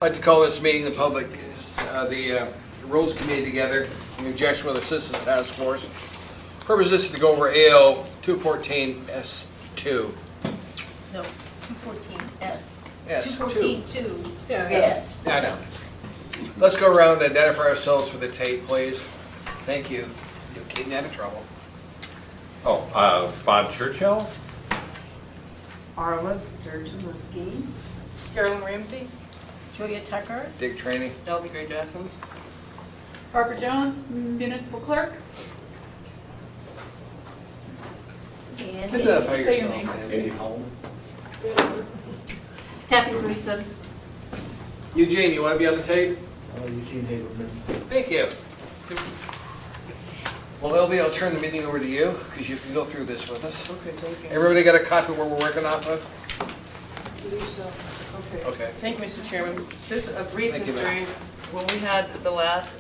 I'd like to call this meeting the public, the Rules Committee together in conjunction with Assistance Task Force. Purpose is to go over AL 214S2. No, 214S. S, 214-2. Yeah, Yes. I know. Let's go around and identify ourselves for the tape, please. Thank you. You'll keep me out of trouble. Bob Churchill. Arla Sturgeon-Liskey. Carolyn Ramsey. Julia Tucker. Dick Trainee. Elby Gray Jackson. Harper Jones, municipal clerk. And Identify Say your yourself, name. Andy. Tappy Gleason. Eugene, you want to be on the tape? Eugene Haberman. Thank you. Well, LB, I'll turn the meeting over to you because you can go through this with us. Okay, thank you. Everybody got a copy of what we're working off of? I believe so. Okay. Okay. Thank you, Mr. Chairman. Just a brief Thank you, history. When we had the last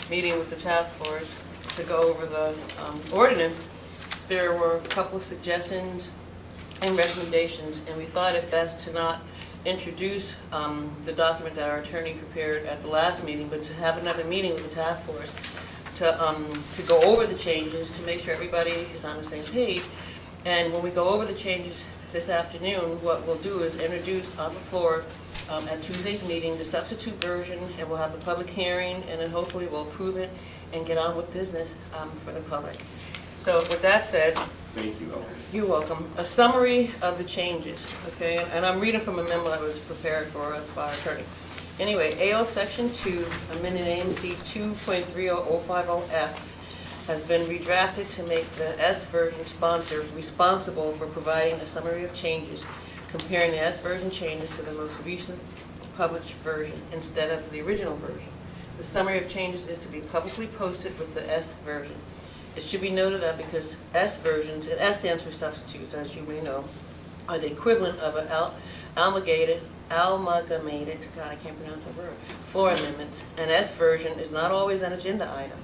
meeting with the task force to go over the ordinance, there were a couple of suggestions and recommendations, and we thought it best to not introduce the document that our attorney prepared at the last meeting, but to have another meeting with the task force to go over the changes, to make sure everybody is on the same page. And when we go over the changes this afternoon, what we'll do is introduce on the floor at Tuesday's meeting the substitute version, and we'll have the public hearing, and then hopefully we'll approve it and get on with business for the public. So with that said, Thank you, Elby. you're welcome. A summary of the changes, okay? And I'm reading from a memo that was prepared for us by our attorney. Anyway, AO Section 2, amended AMC 2.30050F, has been redrafted to make the S version sponsor responsible for providing a summary of changes, comparing the S version changes to the most recent published version instead of the original version. The summary of changes is to be publicly posted with the S version. It should be noted that because S versions, and S stands for substitutes, as you may know, are the equivalent of an amalgamated, God, I can't pronounce that word, floor amendments. An S version is not always an agenda item.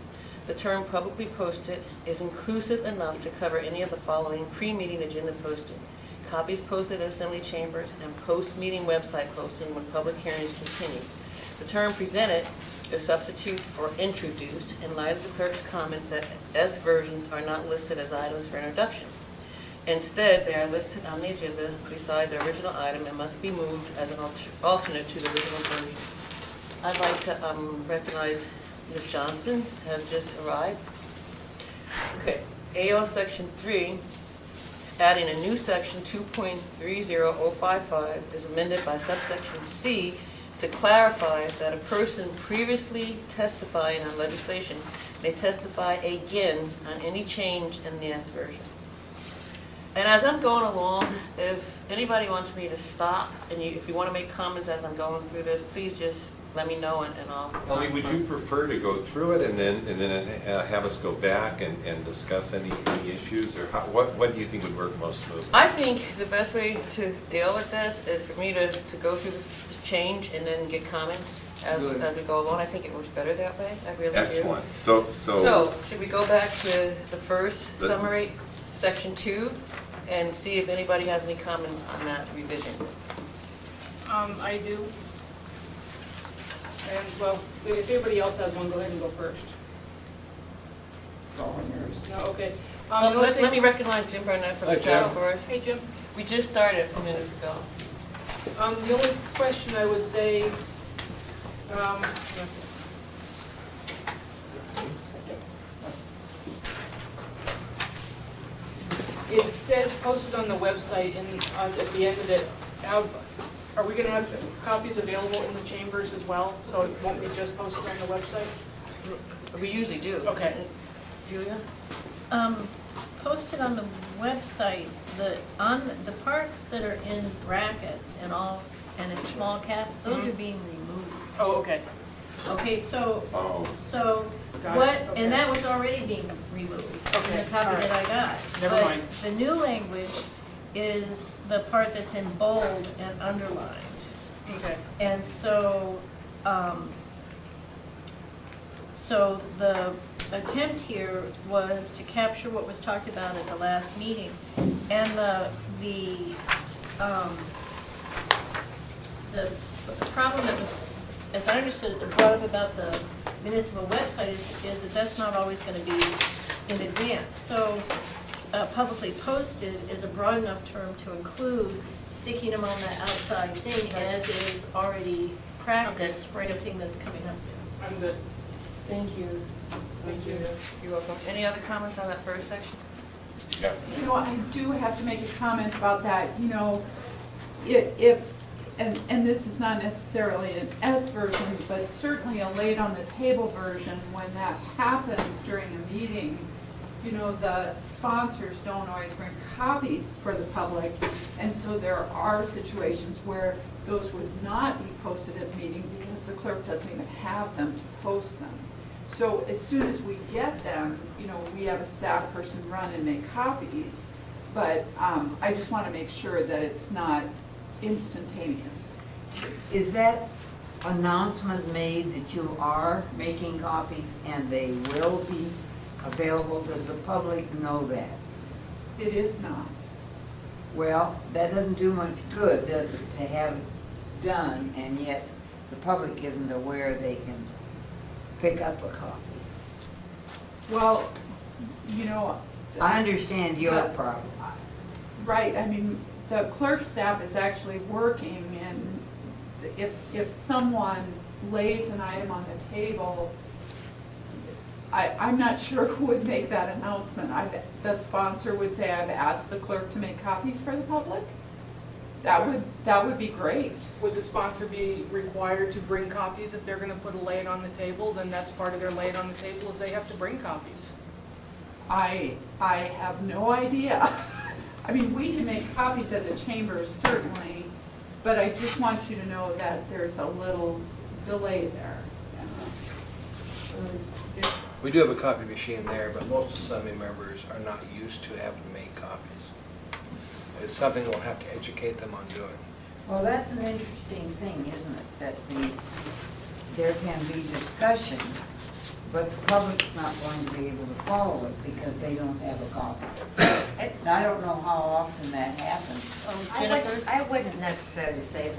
The term publicly posted is inclusive enough to cover any of the following pre-meeting agenda posting: copies posted at assembly chambers and post-meeting website posting when public hearings continue. The term presented is substitute for introduced in light of the clerk's comment that S versions are not listed as items for introduction. Instead, they are listed on the agenda beside the original item and must be moved as an alternate to the original version. I'd like to recognize Ms. Johnston has just arrived. Okay, AO Section 3, adding a new section 2.30055 is amended by subsection C to clarify that a person previously testifying on legislation may testify again on any change in the S version. And as I'm going along, if anybody wants me to stop, and if you want to make comments as I'm going through this, please just let me know and I'll... Elby, would you prefer to go through it and then have us go back and discuss any issues, or what do you think would work most smoothly? I think the best way to deal with this is for me to go through the change and then get comments as we go along. I think it works better that way. I really do. Excellent. So should we go back to the first summary, section 2, and see if anybody has any comments on that revision? I do. And, well, if anybody else has one, go ahead and go first. No, okay. Let me recognize Jim Burnett from the Hi, Jim. task force. Hey, Jim. We just started a few minutes ago. The only question I would say, it says posted on the website, and at the end of it, are we going to have copies available in the chambers as well? So it won't be just posted on the website? We usually do. Okay. Julia? Posted on the website, the parts that are in brackets and in small caps, those are being removed. Oh, okay. Okay, so Got what, it, okay. and that was already being removed in Okay, the copy all right. that I got. Never But mind. the new language is the part that's in bold and underlined. Okay. And so, so the attempt here was to capture what was talked about at the last meeting, and the But the problem that was, as I understood it, brought up about the municipal website is that that's not always gonna be in advance. So, publicly posted is a broad enough term to include sticking them on that outside thing as is already practice for anything that's coming up. I'm good. Thank you. Thank you. You're welcome. Any other comments on that first section? Yeah. You know, I do have to make a comment about that, you know, and this is not necessarily an S version, but certainly a late on the table version, when that happens during a meeting, you know, the sponsors don't always bring copies for the public, and so there are situations where those would not be posted at the meeting because the clerk doesn't even have them to post them. So as soon as we get them, you know, we have a staff person run and make copies, but I just want to make sure that it's not instantaneous. Is that announcement made that you are making copies and they will be available? Does the public know that? It is not. Well, that doesn't do much good, does it, to have it done and yet the public isn't aware they can pick up a copy? Well, you know. I understand your the- problem. Right, I mean, the clerk staff is actually working, and if someone lays an item on the table, I'm not sure who would make that announcement. The sponsor would say, I've asked the clerk to make copies for the public. That would be great. Would the sponsor be required to bring copies if they're gonna put a lay on the table? Then that's part of their lay on the table, is they have to bring copies. I have no idea. I mean, we can make copies at the chambers, certainly, but I just want you to know that there's a little delay there. We do have a copy machine there, but most assembly members are not used to having to make copies. It's something we'll have to educate them on doing. Well, that's an interesting thing, isn't it, that there can be discussion, but the public's not going to be able to follow it because they don't have a copy. And I don't know how often that happens. Jennifer? I wouldn't necessarily say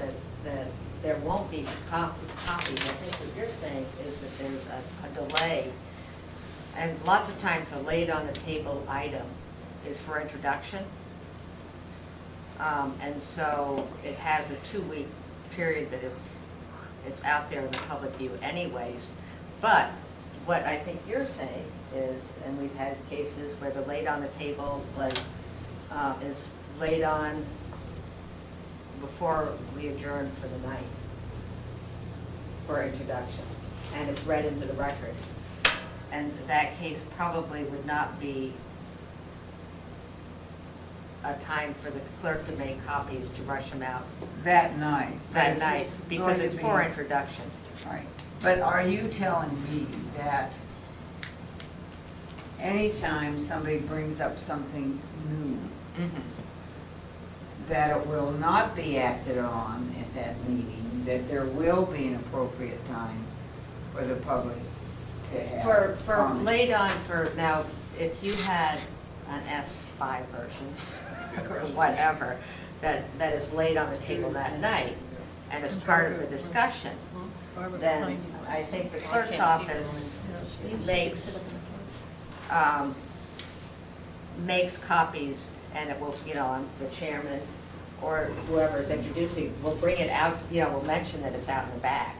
that there won't be copies. I think what you're saying is that there's a delay. And lots of times a late on the table item is for introduction. And so it has a 2-week period that it's out there in the public view anyways. But what I think you're saying is, and we've had cases where the late on the table is laid on before we adjourn for the night for introduction, and it's read into the record. And that case probably would not be a time for the clerk to make copies to rush them out That night. that But night, it's because going to it's be- for introduction. Right, but are you telling me that anytime somebody brings up something new, that it will not be acted on at that meeting, that there will be an appropriate time for the public to have? For comments? late on, now, if you had an S5 version, or whatever, that is laid on the table that night, and it's part of the discussion, then I think the clerk's office makes copies, and it will, the chairman or whoever is introducing will bring it out, will mention that it's out in the back.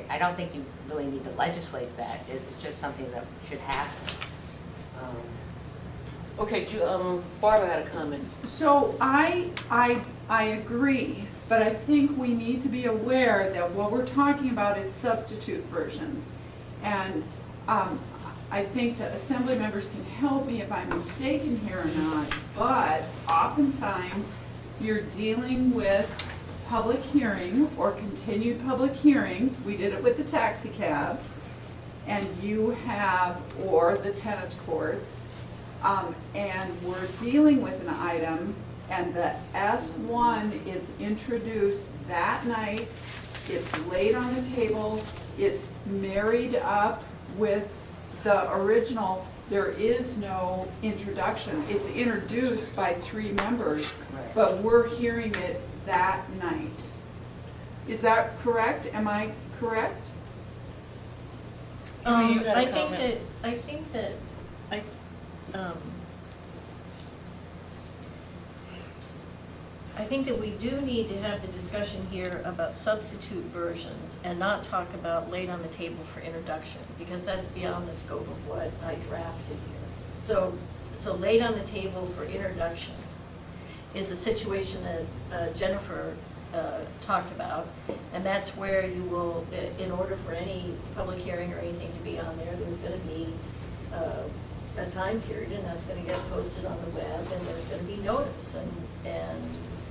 I don't think you really need to legislate that. It's just something that should happen. Okay, Barbara had a comment. So I agree, but I think we need to be aware that what we're talking about is substitute versions. And I think that assembly members can help me if I'm mistaken here or not, but oftentimes you're dealing with public hearing or continued public hearing. We did it with the taxi cabs, and you have, or the tennis courts, and we're dealing with an item, and the S1 is introduced that night. It's laid on the table. It's married up with the original. There is no introduction. It's introduced by 3 members, but we're hearing it that night. Is that correct? Am I correct? Julie, you had a I think comment. I think that we do need to have the discussion here about substitute versions and not talk about laid on the table for introduction, because that's beyond the scope of what I drafted here. So laid on the table for introduction is the situation that Jennifer talked about, and that's where you will, in order for any public hearing or anything to be on there, there's gonna be a time period, and that's gonna get posted on the web, and there's gonna be notice, and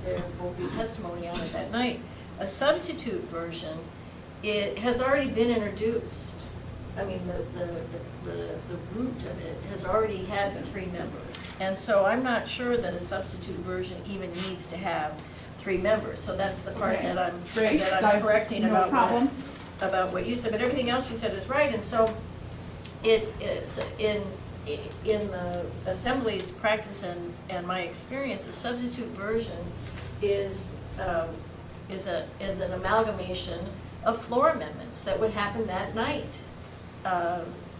there will be testimony on it that night. A substitute version, it has already been introduced. I mean, the root of it has already had the 3 members. And so I'm not sure that a substitute version even needs to have 3 members. So that's the part Okay. that I'm Great. correcting No problem. about what you said. But everything else you said is right. And so it is, in the Assembly's practice and my experience, a substitute version is an amalgamation of floor amendments that would happen that night.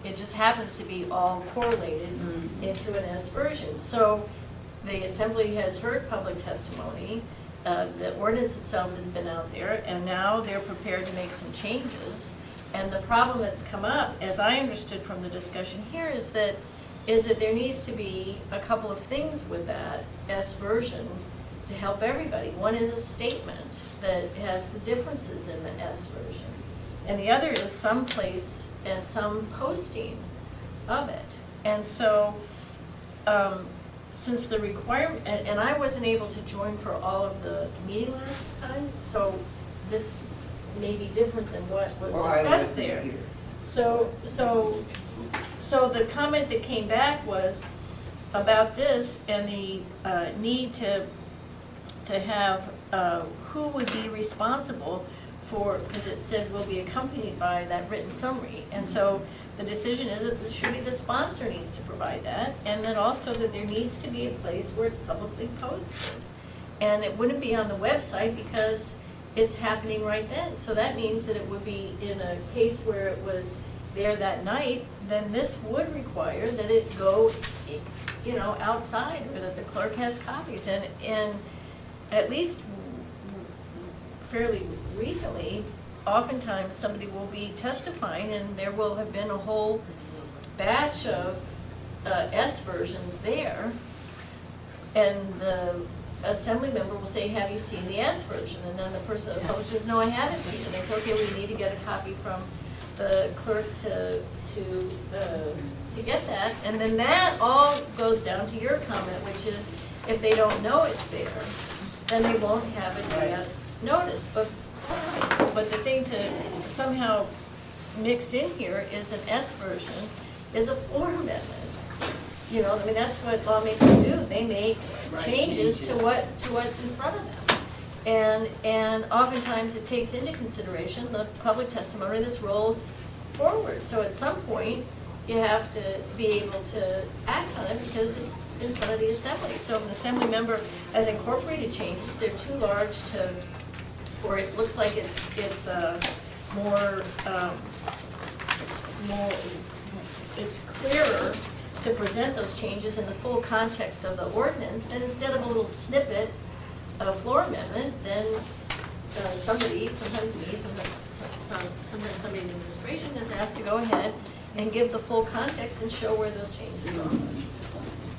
It just happens to be all correlated into an S version. So the Assembly has heard public testimony, the ordinance itself has been out there, and now they're prepared to make some changes. And the problem that's come up, as I understood from the discussion here, is that there needs to be a couple of things with that S version to help everybody. One is a statement that has the differences in the S version, and the other is some place and some posting of it. And so, since the requirement, and I wasn't able to join for all of the meeting last time, so this may be different than what was discussed there. So the comment that came back was about this and the need to have who would be responsible for, because it said will be accompanied by that written summary. And so the decision is that surely the sponsor needs to provide that, and then also that there needs to be a place where it's publicly posted. And it wouldn't be on the website because it's happening right then. So that means that it would be in a case where it was there that night, then this would require that it go, outside, or that the clerk has copies. And at least fairly recently, oftentimes somebody will be testifying and there will have been a whole batch of S versions there, and the Assembly member will say, have you seen the S version? And then the person that publishes, no, I haven't seen it. They say, okay, we need to get a copy from the clerk to get that. And then that all goes down to your comment, which is if they don't know it's there, then they won't have advance notice. But the thing to somehow mix in here is an S version is a floor amendment. That's what lawmakers do. They make changes to what's in front of them. And oftentimes it takes into consideration the public testimony that's rolled forward. So at some point, you have to be able to act on it because it's in front of the Assembly. So if an Assembly member has incorporated changes, they're too large to, or it looks like it's more, it's clearer to present those changes in the full context of the ordinance, then instead of a little snippet of a floor amendment, then somebody, sometimes me, sometimes somebody in administration is asked to go ahead and give the full context and show where those changes are.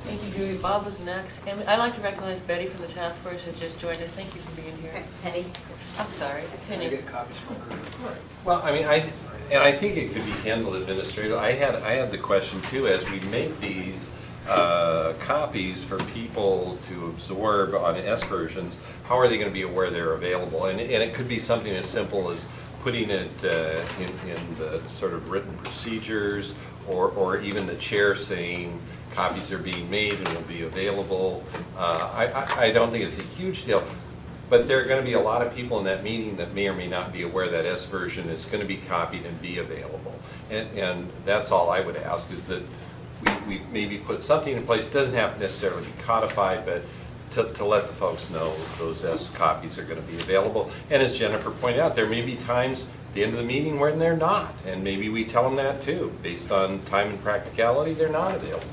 Thank you, Judy. Bob was next. And I'd like to recognize Betty from the task force who just joined us. Thank you for being here. Penny? I'm sorry, Can I Penny. get copies from her? Well, I think it could be handled administratively. I had the question too, as we make these copies for people to absorb on S versions, how are they going to be aware they're available? And it could be something as simple as putting it in the sort of written procedures, or even the chair saying copies are being made and will be available. I don't think it's a huge deal. But there are going to be a lot of people in that meeting that may or may not be aware that S version is going to be copied and be available. And that's all I would ask, is that we maybe put something in place. It doesn't have to necessarily be codified, but to let the folks know those S copies are going to be available. And as Jennifer pointed out, there may be times at the end of the meeting when they're not, and maybe we tell them that too. Based on time and practicality, they're not available.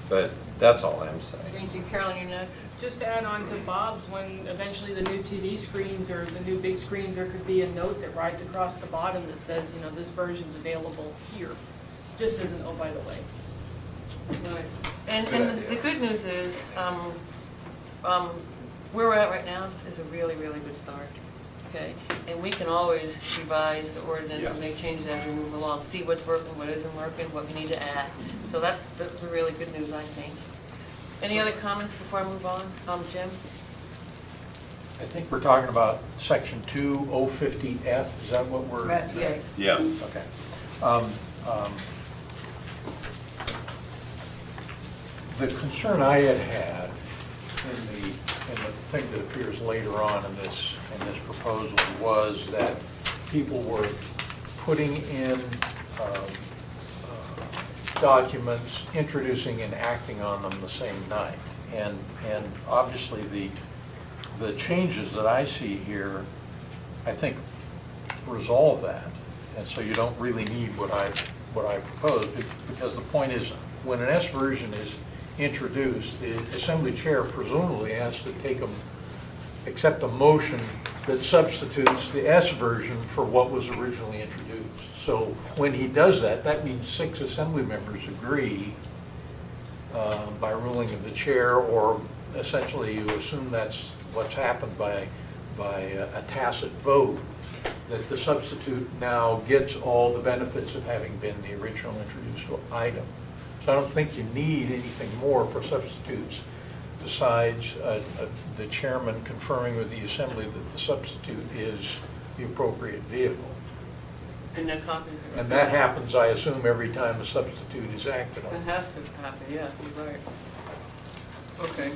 But that's all I'm saying. Thank you. Carolyn, you're next. Just to add on to Bob's, when eventually the new TV screens or the new big screens, there could be a note that rides across the bottom that says, you know, this version's available here, just as an, oh, by the way. Right. And the good news is, where we're at right now is a really, really good start, okay? And we can always revise the ordinance and make changes as we move along, see what's working, what isn't working, what we need to add. So that's the really good news, I think. Any other comments before I move on? Jim? I think we're talking about section 2050F, is that what we're? Yes. Yes. Okay. The concern I had in the thing that appears later on in this proposal was that people were putting in documents, introducing and acting on them the same night. And obviously the changes that I see here, I think, resolve that. And so you don't really need what I propose, because the point is, when an S version is introduced, the Assembly Chair presumably has to accept a motion that substitutes the S version for what was originally introduced. So when he does that, that means 6 Assembly members agree by ruling of the Chair, or essentially you assume that's what's happened by a tacit vote, that the substitute now gets all the benefits of having been the original introduced item. So I don't think you need anything more for substitutes besides the chairman confirming with the assembly that the substitute is the appropriate vehicle. And that copy. And that happens, I assume, every time a substitute is acted It on. has to happen, yeah, you're right. Okay.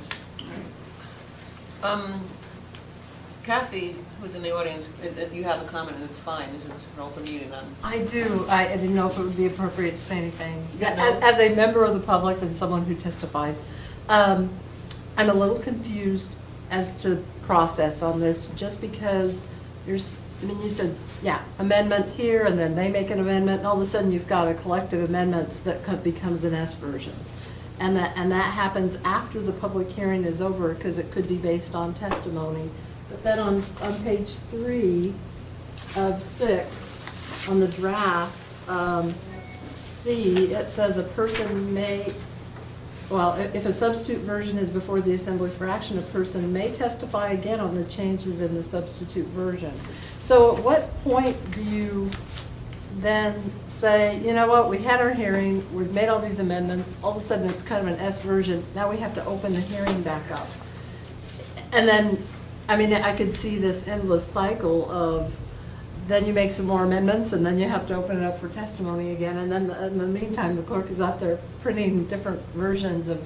Kathy, who's in the audience, you have a comment, and it's fine, this is an open meeting. I do. I didn't know if it would be appropriate to say anything. Yeah, no. As a member of the public and someone who testifies, I'm a little confused as to process on this, just because there's, I mean, you said, yeah, amendment here, and then they make an amendment, and all of a sudden you've got a collective amendments that becomes an S version. And that happens after the public hearing is over, because it could be based on testimony. But then on page 3 of 6, on the draft, C, it says a person may, well, if a substitute version is before the assembly for action, a person may testify again on the changes in the substitute version. So at what point do you then say, you know what, we had our hearing, we've made all these amendments, all of a sudden it's kind of an S version, now we have to open the hearing back up? And then, I mean, I could see this endless cycle of, then you make some more amendments, and then you have to open it up for testimony again, and then in the meantime, the clerk is out there printing different versions of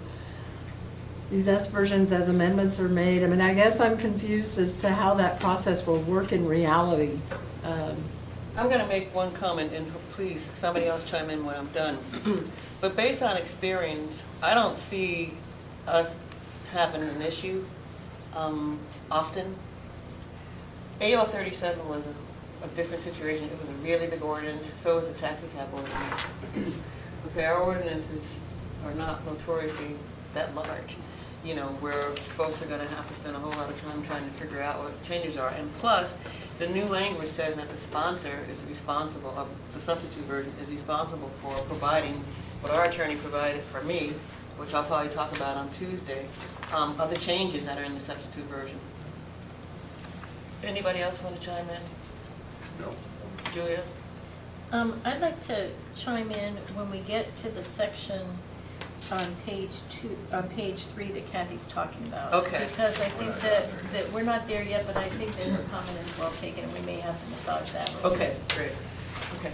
these S versions as amendments are made. I mean, I guess I'm confused as to how that process will work in reality. I'm going to make one comment, and please, somebody else chime in when I'm done. But based on experience, I don't see us having an issue often. AO 37 was a different situation. It was a really big ordinance. So was the taxi cab ordinance. Okay, our ordinances are not notoriously that large, you know, where folks are going to have to spend a whole lot of time trying to figure out what the changes are. And plus, the new language says that the sponsor is responsible, of the substitute version is responsible for providing what our attorney provided for me, which I'll probably talk about on Tuesday, of the changes that are in the substitute version. Anybody else want to chime in? No. Julia? I'd like to chime in when we get to the section on page 3 that Kathy's talking about. Okay. Because I think that we're not there yet, but I think that her comment is well taken, and we may have to massage that a little Okay, bit. great. Okay,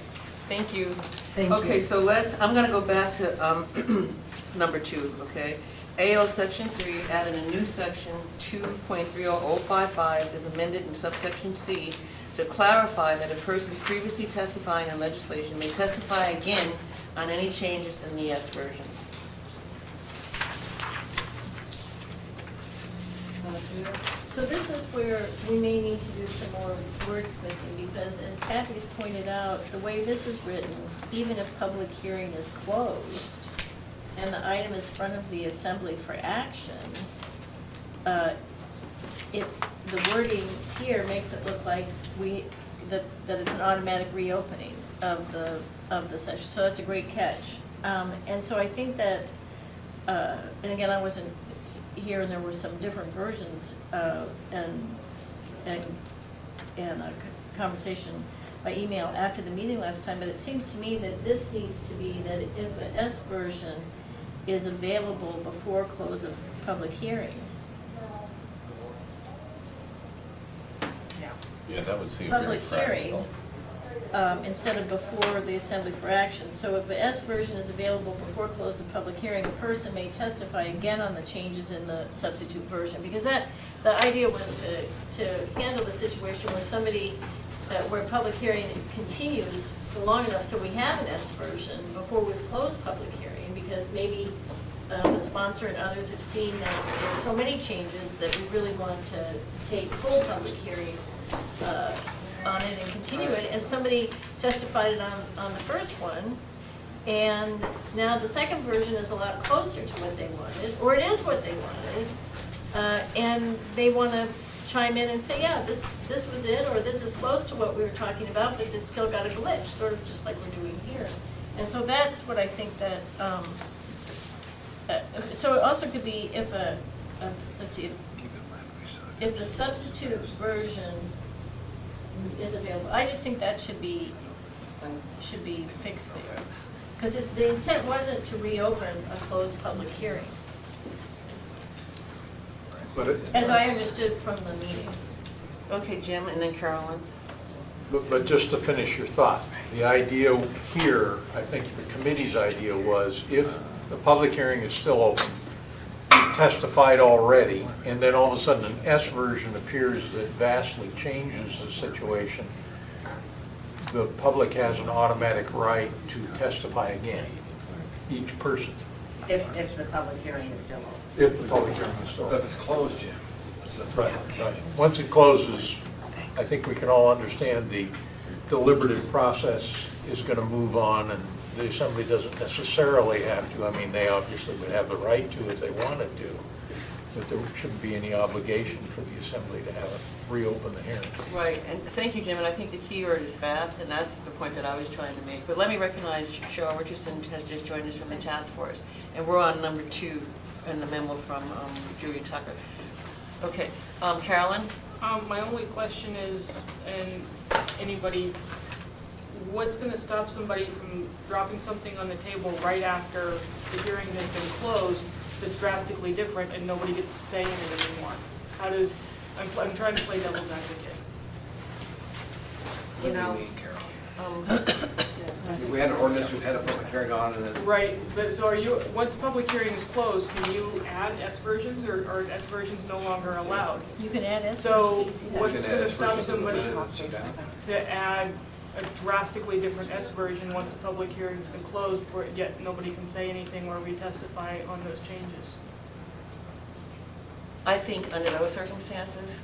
thank you. Thank you. Okay, so I'm going to go back to number 2, okay? AO Section 3 added a new section 2.30055 is amended in subsection C to clarify that a person previously testifying on legislation may testify again on any changes in the S version. want to do that? So this is where we may need to do some more wordsmithing, because as Kathy's pointed out, the way this is written, even if public hearing is closed and the item is in front of the assembly for action, the wording here makes it look like that it's an automatic reopening of the session. So that's a great catch. And so I think that, and again, I wasn't here, and there were some different versions, and a conversation by email after the meeting last time, but it seems to me that this needs to be that if an S version is available before close of public hearing. Yeah, that would seem very Public hearing, practical. instead of before the assembly for action. So if the S version is available before close of public hearing, a person may testify again on the changes in the substitute version. Because the idea was to handle the situation where somebody, where public hearing continues for long enough so we have an S version before we close public hearing, because maybe the sponsor and others have seen that there are so many changes that we really want to take full public hearing on it and continue it, and somebody testified it on the first one, and now the second version is a lot closer to what they wanted, or it is what they wanted, and they want to chime in and say, yeah, this was it, or this is close to what we were talking about, but it's still got a glitch, sort of just like we're doing here. And so that's what I think that, so it also could be if let's see, if the substitute version is available. I just think that should be fixed there. Because the intent wasn't to reopen a closed public hearing, as I understood from the meeting. Okay, Jim, and then Carolyn. But just to finish your thought, the idea here, I think the committee's idea was if the public hearing is still open, you've testified already, and then all of a sudden an S version appears that vastly changes the situation, the public has an automatic right to testify again, each person, If the public hearing is still open. if the public hearing is still But open. if it's closed, Jim. Right, right. Once it closes, I think we can all understand the deliberative process is going to move on, and the assembly doesn't necessarily have to. I mean, they obviously would have the right to if they wanted to, but there shouldn't be any obligation for the assembly to have it reopen the hearing. Right, and thank you, Jim, and I think the key word is fast, and that's the point that I was trying to make. But let me recognize Cheryl Richardson has just joined us from the task force, and we're on number 2 in the memo from Julia Tucker. Okay, Carolyn? My only question is, and anybody, what's going to stop somebody from dropping something on the table right after the hearing has been closed that's drastically different and nobody gets to say in it anymore? How does, I'm trying to play devil's advocate. What do you mean, Carol? We had an ordinance, we've had a public hearing on, and then Right, but so are you, once the public hearing is closed, can you add S versions, or are S versions no longer allowed? You can add S So versions. what's You can going add to stop versions of the somebody minutes, yeah. to add a drastically different S version once the public hearing's been closed, where yet nobody can say anything where we testify on those changes? I think under those circumstances,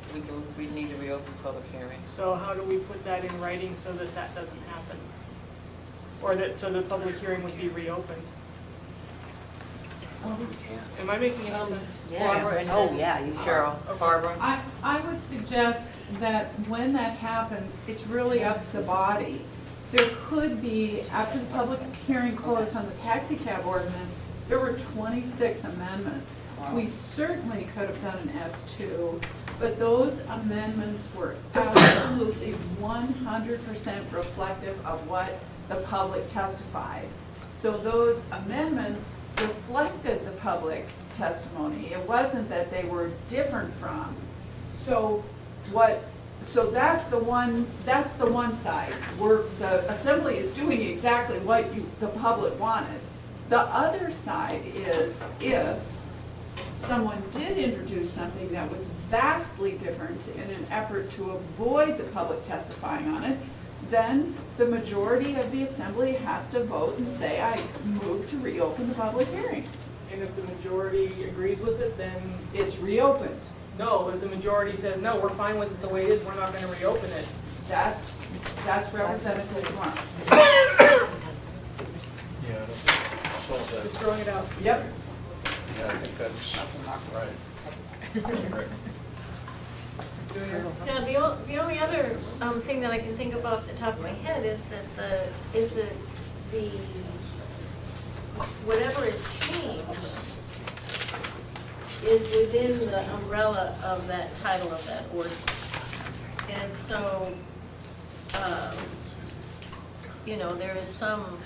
we need to reopen public hearing. So how do we put that in writing so that that doesn't happen? Or that, so the public hearing would be reopened? Am I making any sense? Barbara, and Oh, then yeah, you Cheryl, Barbara. I would suggest that when that happens, it's really up to the body. There could be, after the public hearing closed on the taxi cab ordinance, there were 26 amendments. We certainly could have done an S2, but those amendments were absolutely 100% reflective of what the public testified. So those amendments reflected the public testimony. It wasn't that they were different from. So that's the one side where the assembly is doing exactly what the public wanted. The other side is if someone did introduce something that was vastly different in an effort to avoid the public testifying on it, then the majority of the assembly has to vote and say, I move to reopen the public hearing. And if the majority agrees with it, then It's reopened. No, if the majority says, no, we're fine with it the way it is, we're not gonna reopen it. That's Representative Marks. Yeah, I don't solve that. Just throwing it out. Yep. Yeah, I think that's right. Now, the only other thing that I can think of off the top of my head is that the whatever is changed is within the umbrella of that title of that ordinance. And so, you know, there is some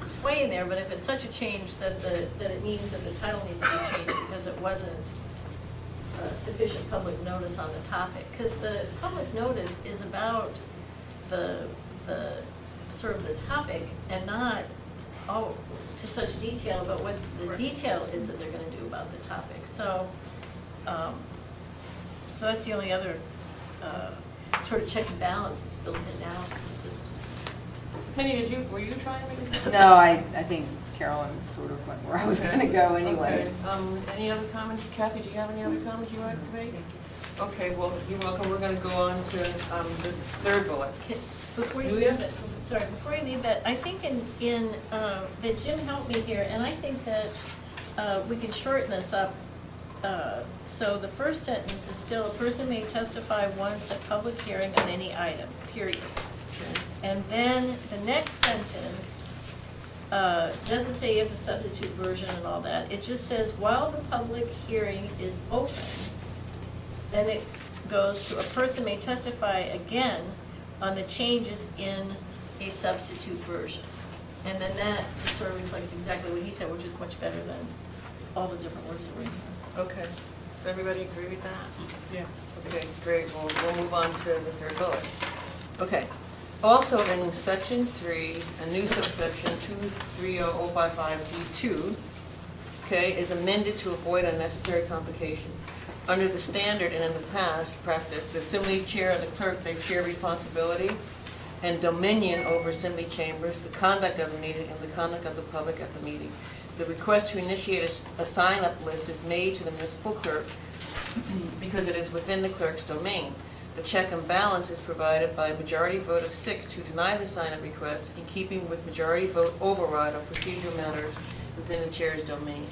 sway in there, but if it's such a change that it means that the title needs to be changed because it wasn't sufficient public notice on the topic. Because the public notice is about the sort of the topic and not to such detail about what the detail is that they're going to do about the topic. So, so that's the only other sort of check and balance that's built in now to the system. Penny, were you trying to? No, I think Carolyn sort of went where I was going to go anyway. Okay. Any other comments? Kathy, do you have any other comments you'd like to make? Okay, well, you're welcome. We're going to go on to the third bullet. Before you Julia? leave that, sorry, before you leave that, I think that Jim helped me here, and I think that we can shorten this up. So the first sentence is still, a person may testify once at public hearing on any item, period. And then the next sentence doesn't say if a substitute version and all that. It just says, while the public hearing is open, then it goes to, a person may testify again on the changes in a substitute version. And then that just sort of reflects exactly what he said, which is much better than all the different words that were in here. Okay. Does everybody agree with that? Yeah. Okay, great. We'll move on to the third bullet. Okay. Also in section 3, a new subsection 230055D2, okay, is amended to avoid unnecessary complication. Under the standard and in the past practice, the assembly chair and the clerk, they share responsibility and dominion over assembly chambers, the conduct of the meeting, and the conduct of the public at the meeting. The request to initiate a sign-up list is made to the municipal clerk because it is within the clerk's domain. The check and balance is provided by a majority vote of 6 to deny the sign-up request in keeping with majority vote override on procedural matters within the chair's domain.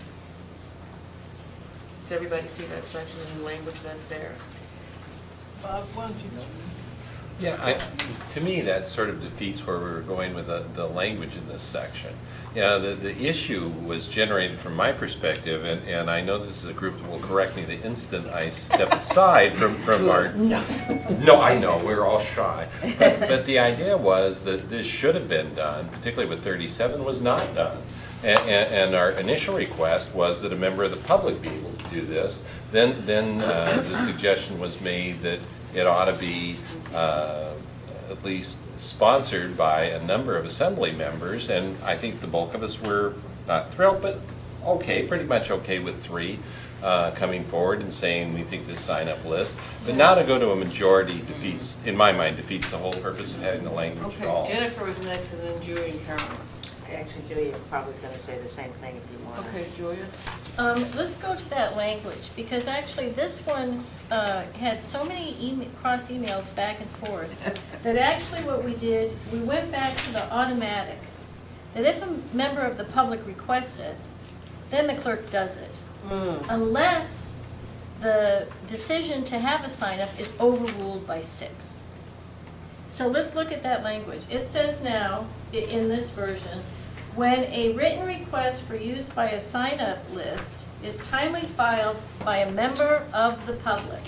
Does everybody see that section in the language that's there? Bob, why don't you? Yeah, to me, that sort of defeats where we were going with the language in this section. Yeah, the issue was generated from my perspective, and I know this is a group that will correct me the instant I step aside from our... No, I know, we're all shy. But the idea was that this should have been done, particularly with 37 was not done. And our initial request was that a member of the public be able to do this. Then the suggestion was made that it ought to be at least sponsored by a number of assembly members, and I think the bulk of us were not thrilled, but okay, pretty much okay with 3 coming forward and saying we think this sign-up list. But now to go to a majority defeats, in my mind, defeats the whole purpose of having the language at all. Okay, Jennifer was next, and then Julie and Carolyn. Actually, Julia probably going to say the same thing if you want. Okay, Julia? Let's go to that language, because actually this one had so many cross emails back and forth that actually what we did, we went back to the automatic, that if a member of the public requests it, then the clerk does it. Unless the decision to have a sign-up is overruled by 6. So let's look at that language. It says now, in this version, when a written request for use by a sign-up list is timely filed by a member of the public,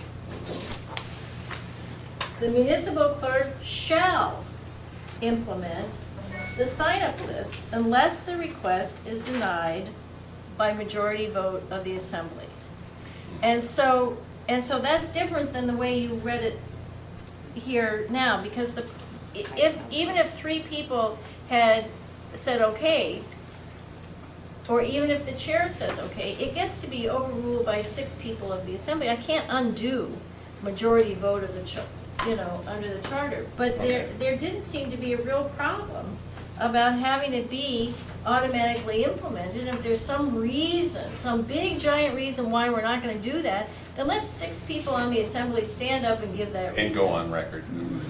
the municipal clerk shall implement the sign-up list unless the request is denied by majority vote of the assembly. And so that's different than the way you read it here now, because even if 3 people had said okay, or even if the chair says okay, it gets to be overruled by 6 people of the assembly. I can't undo majority vote of the under the charter. But there didn't seem to be a real problem about having it be automatically implemented. If there's some reason, some big giant reason why we're not gonna do that, then let 6 people on the assembly stand up and give that. And go on record.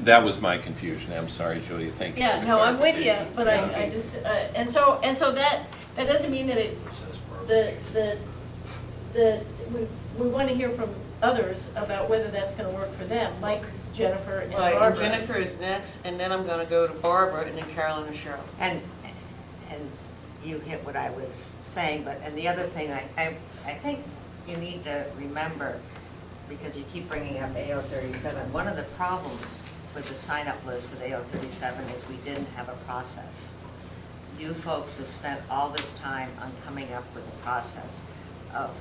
That was my confusion. I'm sorry, Julia, thank you. for Yeah, the no, I'm with you, clarification. but I just, and so that doesn't mean that we want to hear from others about whether that's going to work for them, like Jennifer and Right, and Barbara. Jennifer is next, and then I'm gonna go to Barbara, and then Carolyn and Cheryl. And you hit what I was saying, and the other thing, I think you need to remember, because you keep bringing up AO 37, one of the problems with the sign-up list with AO 37 is we didn't have a process. You folks have spent all this time on coming up with a process of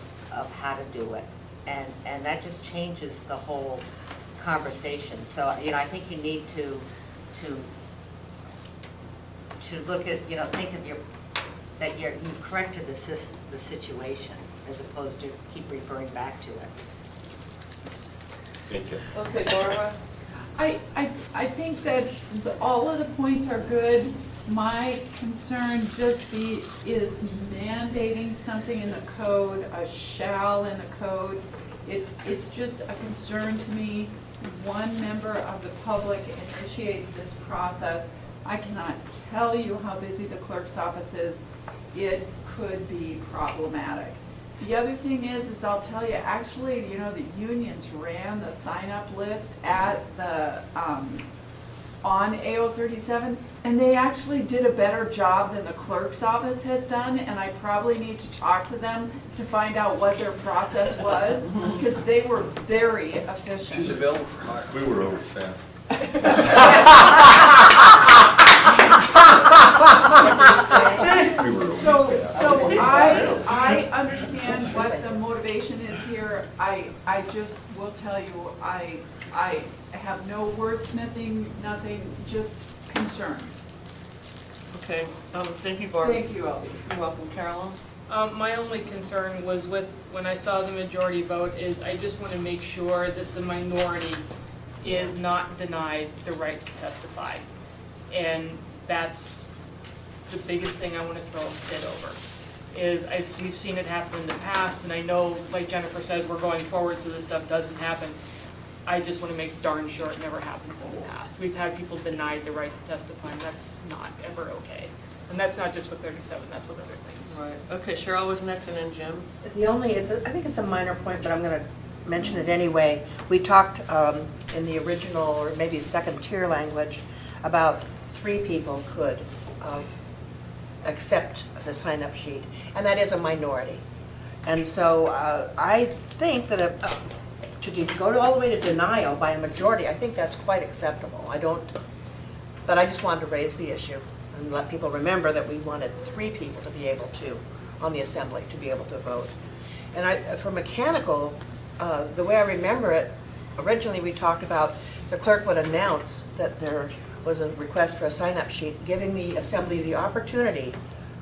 how to do it, and that just changes the whole conversation. So, I think you need to look at, think of that you've corrected the situation, as opposed to keep referring back to it. Thank you. Okay, Barbara? I think that all of the points are good. My concern is mandating something in the code, a shall in the code. It's just a concern to me. One member of the public initiates this process. I cannot tell you how busy the clerk's office is. It could be problematic. The other thing is I'll tell you, actually, the unions ran the sign-up list at the, on AO 37, and they actually did a better job than the clerk's office has done, and I probably need to talk to them to find out what their process was, because they were very efficient. She's available for hire. We were overstaffed. So I understand what the motivation is here. I just will tell you, I have no wordsmithing, nothing, just concern. Okay, thank you, Barbara. Thank you, Elby. You're welcome, Carolyn. My only concern was when I saw the majority vote, is I just want to make sure that the minority is not denied the right to testify. And that's the biggest thing I want to throw a fit over. We've seen it happen in the past, and I know, like Jennifer says, we're going forward so this stuff doesn't happen. I just want to make darn sure it never happens in the past. We've had people denied the right to testify, and that's not ever okay. And that's not just with 37, that's with other things. Right, okay, Cheryl was next, and then Jim. I think it's a minor point, but I'm going to mention it anyway. We talked in the original, or maybe second tier language, about 3 people could accept the sign-up sheet, and that is a minority. And so I think that to go all the way to denial by a majority, I think that's quite acceptable. But I just wanted to raise the issue and let people remember that we wanted 3 people to be able to, on the assembly, to be able to vote. And for mechanical, the way I remember it, originally we talked about the clerk would announce that there was a request for a sign-up sheet, giving the assembly the opportunity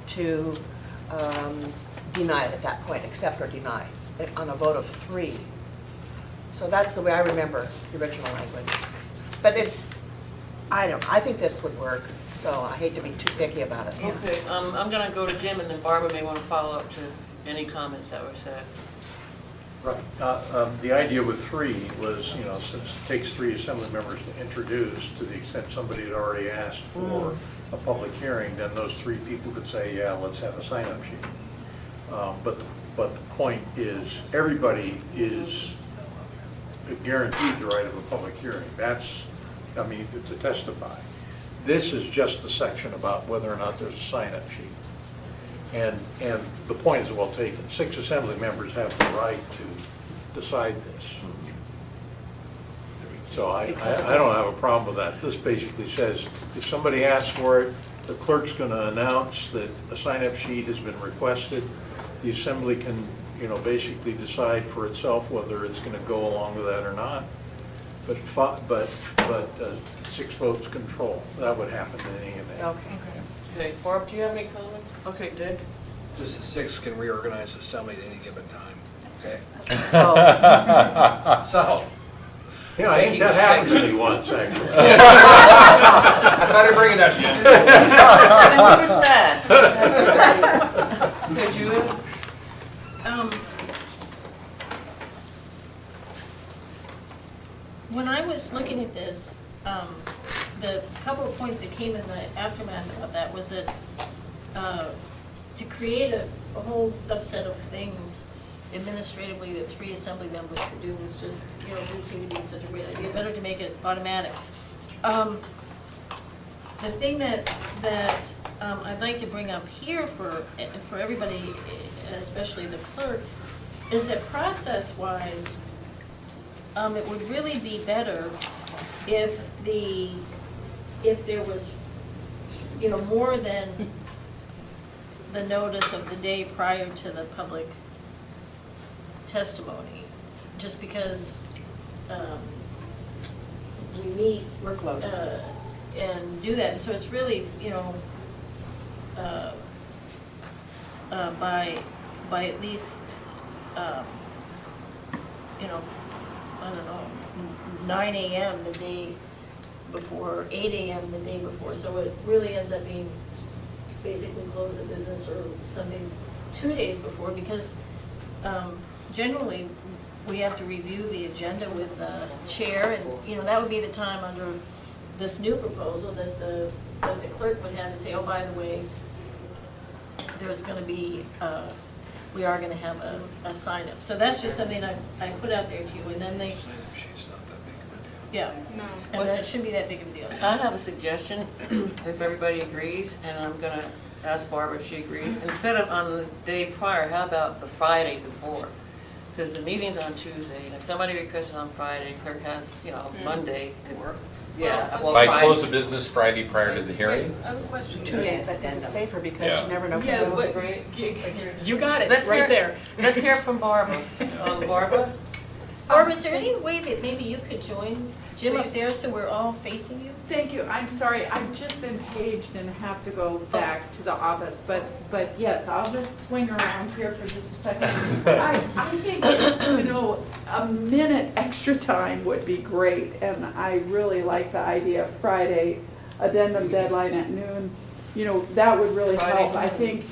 to deny it at that point, accept or deny, on a vote of 3. So that's the way I remember the original language. But I think this would work, so I hate to be too picky about it. Okay, I'm going to go to Jim, and then Barbara may want to follow up to any comments that were said. Right. The idea with 3 was, since it takes 3 assembly members to introduce, to the extent somebody had already asked for a public hearing, then those 3 people could say, yeah, let's have a sign-up sheet. But the point is, everybody is guaranteed the right of a public hearing. To testify. This is just the section about whether or not there's a sign-up sheet. And the point is well taken. 6 assembly members have the right to decide this. So I don't have a problem with that. This basically says, if somebody asks for it, the clerk's going to announce that a sign-up sheet has been requested. The assembly can, basically decide for itself whether it's going to go along with that or not. But 6 votes control. That would happen in any event. Okay. Okay, Barb, do you have any comment? Okay, Dick? Just the 6 can reorganize the assembly at any given time, okay? Oh. So, Yeah, I think taking that happened six. to me once, actually. I thought I'd bring it up, Jim. And you were sad. That's okay. Okay, Julia? When I was looking at this, the couple of points that came in the aftermath of that was that to create a whole subset of things administratively that 3 assembly members could do was just, didn't seem to be such a great idea. Better to make it automatic. The thing that I'd like to bring up here for everybody, especially the clerk, is that process-wise, it would really be better if there was, more than the notice of the day prior to the public testimony, just because we meet Workload. and do that. And so it's really, by at least, I don't know, 9 a.m. the day before, 8 a.m. the day before. So it really ends up being basically close of business or something 2 days before, because generally we have to review the agenda with the chair, and that would be the time under this new proposal that the clerk would have to say, oh, by the way, there's going to be, we are going to have a sign-up. So that's just something I put out there to you, and then they, yeah, No. and that shouldn't be that big of a deal. I have a suggestion, if everybody agrees, and I'm gonna ask Barbara if she agrees. Instead of on the day prior, how about the Friday before? Because the meeting's on Tuesday, and if somebody requests it on Friday, clerk has, Monday to work. Yeah, well, By Friday. close of business Friday prior to the hearing? I have a question. 2 days, I think, is safer because Yeah. you never know. Yeah, who will but, agree. you got it, Let's right hear- there. Let's hear from Barbara. Barbara? Or is there any way that maybe you could join Jim up there so we're all facing you? Thank you. I'm sorry, I've just been paged and have to go back to the office, but yes, I'll just swing around here for just a second. I think, a minute extra time would be great, and I really like the idea of Friday addendum deadline at noon. That would really help. I think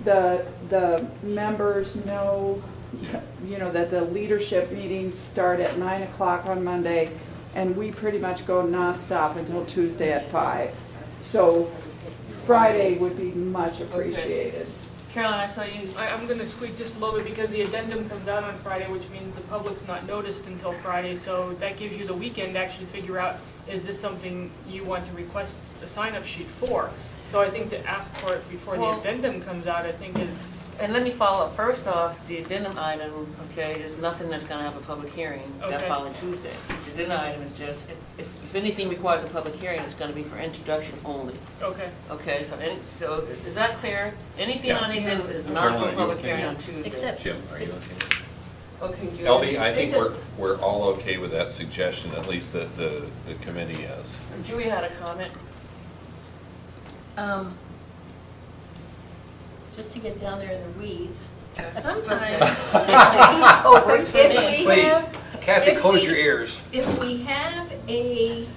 the members know, that the leadership meetings start at 9 o'clock on Monday, and we pretty much go nonstop until Tuesday at 5. So Friday would be much appreciated. Carolyn, I saw you. I'm going to squeak just a little bit because the addendum comes out on Friday, which means the public's not noticed until Friday. So that gives you the weekend to actually figure out, is this something you want to request a sign-up sheet for? So I think to ask for it before Well- the addendum comes out, I think is, And let me follow up. First off, the addendum item, is nothing that's gonna have a public hearing that Okay. following Tuesday. The addendum item is just, if anything requires a public hearing, it's gonna be for introduction only. okay. Okay, so is that clear? Anything Yeah. on the addendum is not Carolyn, for are you public okay? hearing on Tuesday. Except, Jim, are you okay? Okay, Julie. LB, I think Except- we're all okay with that suggestion, at least the committee is. Julie had a comment. just to get down there in the weeds, sometimes Oh, works for if me. we Please, have, Kathy, if close we- your ears. if we have a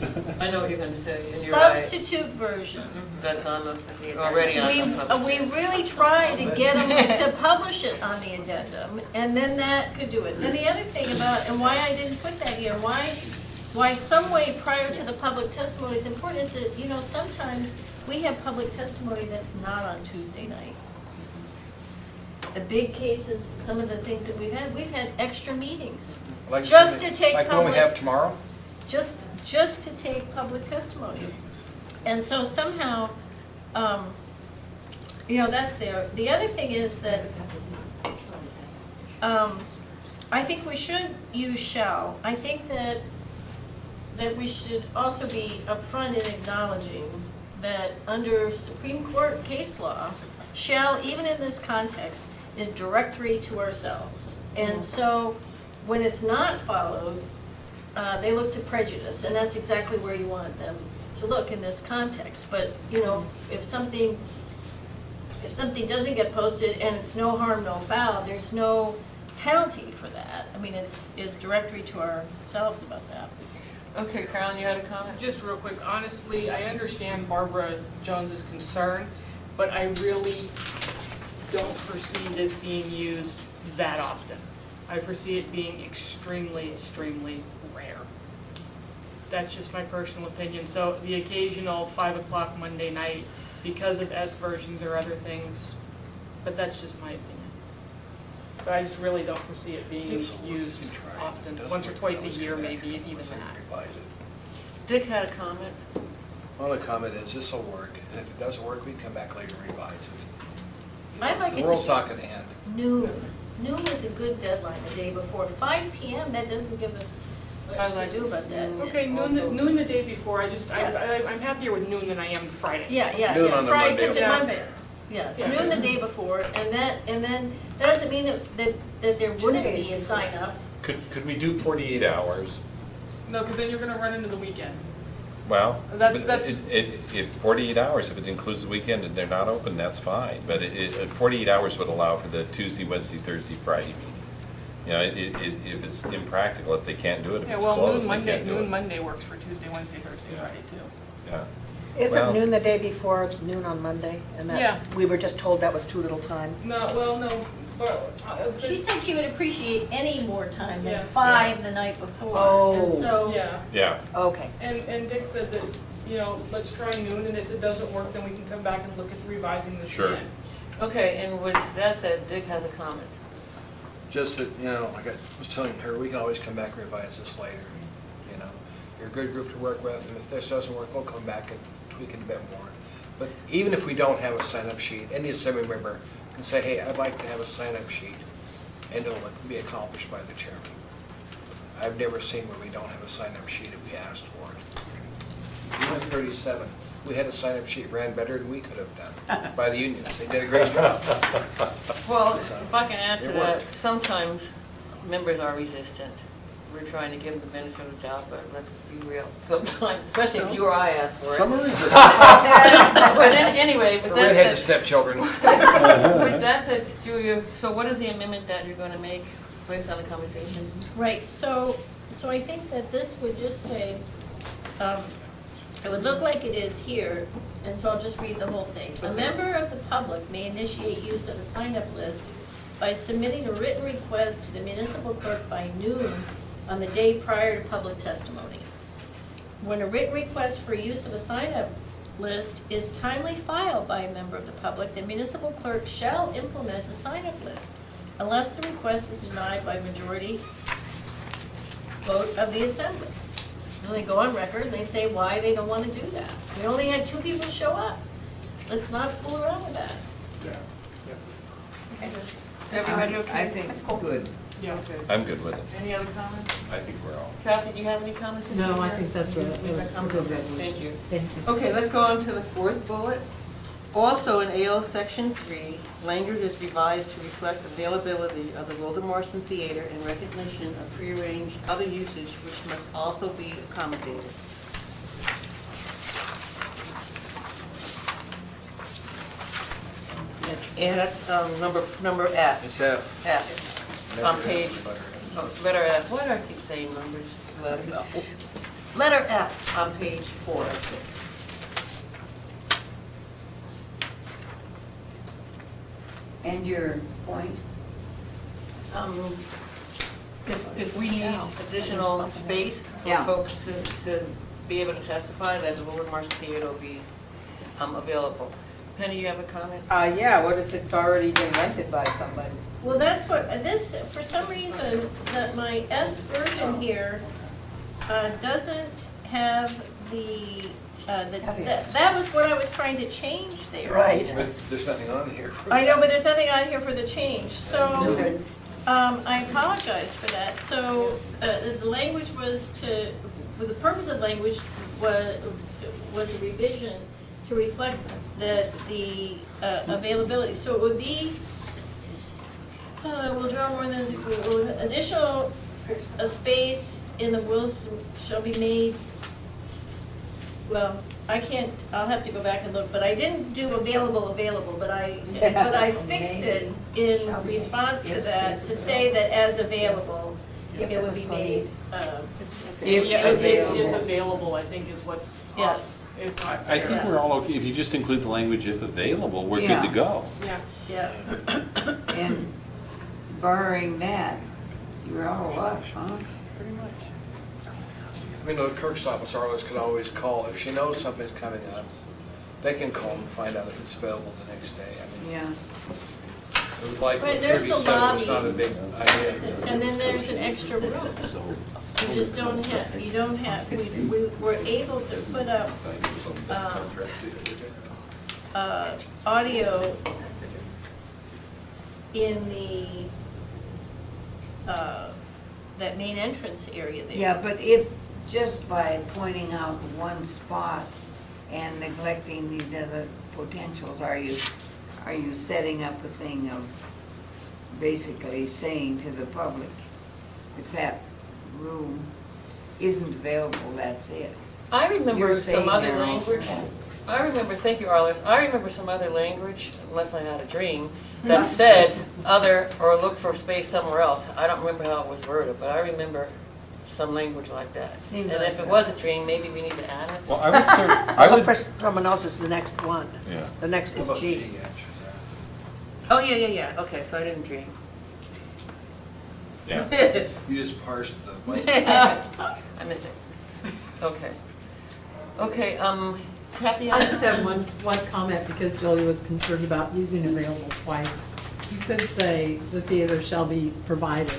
I know what you're gonna say, and you're right. substitute version, That's on the, already on the we really try to get them to publish it on the addendum, and then that could do it. And the other thing about, and why I didn't put that here, why some way prior to the public testimony is important is that, sometimes we have public testimony that's not on Tuesday night. The big cases, some of the things that we've had extra meetings, Like just to take Like the one we public- have tomorrow? just to take public testimony. And so somehow, that's there. The other thing is that I think we should use shall. I think that we should also be upfront in acknowledging that under Supreme Court case law, shall, even in this context, is directory to ourselves. And so when it's not followed, they look to prejudice, and that's exactly where you want them to look in this context. But, if something doesn't get posted and it's no harm, no foul, there's no penalty for that. I mean, it's directory to ourselves about that. Okay, Carolyn, you had a comment? Just real quick, honestly, I understand Barbara Jones's concern, but I really don't foresee this being used that often. I foresee it being extremely, extremely rare. That's just my personal opinion. So the occasional 5 o'clock Monday night, because of S versions or other things, but that's just my opinion. But I just really don't foresee it being used often, once or twice a year maybe, even that. Dick had a comment. Well, the comment is, this will work, and if it doesn't work, we can come back later and revise it. I'd like it The to world's be not gonna end. noon. Noon is a good deadline the day before. 5 PM, that doesn't give us much to do about that. Okay, noon the day before, I'm happier with noon than I am Friday. Yeah, Noon on the Friday, Monday. because it's Yeah. Monday. Yeah, it's Yeah. noon the day before, and then, that doesn't mean that there wouldn't be a sign up. Could we do 48 hours? No, because then you're gonna run into the weekend. Well, That's- but if 48 hours, if it includes the weekend and they're not open, that's fine. But 48 hours would allow for the Tuesday, Wednesday, Thursday, Friday meeting. You know, if it's impractical, if they can't do it, if Yeah, it's well, closed, they can't do it. noon Monday works for Tuesday, Wednesday, Thursday, Friday too. Yeah. Isn't Well- noon the day before, noon on Monday? And Yeah. we were just told that was too little time. No, but. She said she would appreciate any more time Yeah. than 5 the night before. Oh. And so, Yeah, Yeah. Okay. and Dick said that, let's try noon, and if it doesn't work, then we can come back and look at revising this Sure. again. Okay, and with that said, Dick has a comment. Just that, like I was telling her, we can always come back and revise this later. You're a good group to work with, and if this doesn't work, we'll come back and tweak it a bit more. But even if we don't have a sign-up sheet, any assembly member can say, hey, I'd like to have a sign-up sheet, and it'll be accomplished by the chairman. I've never seen where we don't have a sign-up sheet if we asked for it. Even at 37, we had a sign-up sheet, ran better than we could have done by the unions. They did a great job. Well, if I can add to It that, worked. sometimes members are resistant. We're trying to give them the benefit of the doubt, but let's be real. Sometimes, especially if you or I ask for it. Some are resistant. But anyway, The with redheaded that said, stepchildren. with that said, Julia, so what is the amendment that you're going to make based on the conversation? right, so I think that this would just say, it would look like it is here, and so I'll just read the whole thing. A member of the public may initiate use of a sign-up list by submitting a written request to the municipal clerk by noon on the day prior to public testimony. When a written request for use of a sign-up list is timely filed by a member of the public, the municipal clerk shall implement the sign-up list unless the request is denied by majority vote of the assembly. And they go on record and they say why they don't want to do that. We only had 2 people show up. Let's not fool around with that. Is everybody okay? I think it's good. Yeah. I'm good with it. Any other comments? I think we're all. Kathy, do you have any comments? No, I think that's a Thank good resolution. Thank you. Thank you. Okay, let's go on to the 4th bullet. Also in AO Section 3, language is revised to reflect availability of the Wilder Morrison Theater in recognition of prearranged other usage which must also be accommodated. And that's number F. It's F. F, on page, letter F. Why do I keep saying numbers? Letters. Letter F on page 4 of 6. And your point? If we need additional space for Yeah. folks to be able to testify, then the Wilbur Marsh Theater will be available. Penny, you have a comment? Yeah, what if it's already been rented by somebody? Well, that's what, this, for some reason, that my S version here doesn't have the, that was what I was trying to change there. Right. But there's nothing on here. I know, but there's nothing on here for the change, so, I apologize for that. So, the language was to, the purpose of language was a revision to reflect the availability. So it would be, will draw more than, additional, a space in the wills shall be made. Well, I can't, I'll have to go back and look, but I didn't do available, but I fixed it in response to that, to say that as available. it would be made, If available. available, I think is what's. Yes. Is not I think there. we're all okay, if you just include the language if available, we're good to Yeah. go. Yeah. yeah. And barring that, you're all up, huh? Pretty much. I mean, the clerk's office, Arliss can always call, if she knows something's coming up, they can call and find out if it's available the next day. I mean, Yeah. it was like Right, there's the 37 was not a lobby. big idea. And then there's an extra room. You just don't have, you don't have, we were able to put up, audio in that main entrance area there. Yeah, but if, just by pointing out one spot and neglecting these other potentials, are you setting up a thing of basically saying to the public, if that room isn't available, that's it? I remember You're some saying other there also. language, thank you, Arliss, I remember some other language, unless I had a dream, that said other, or look for space somewhere else. I don't remember how it was worded, but I remember some language like that. Seems And like if it that. was a dream, maybe we need to add it. Well, I would sort I Look would, for someone else is the next one. yeah. The next What is about G. G answers Oh, yeah, okay, so I didn't dream. Yeah. that? You just parsed the. I missed it. Okay. Okay, Kathy? I just have one comment because Julie was concerned about using available twice. You could say the theater shall be provided.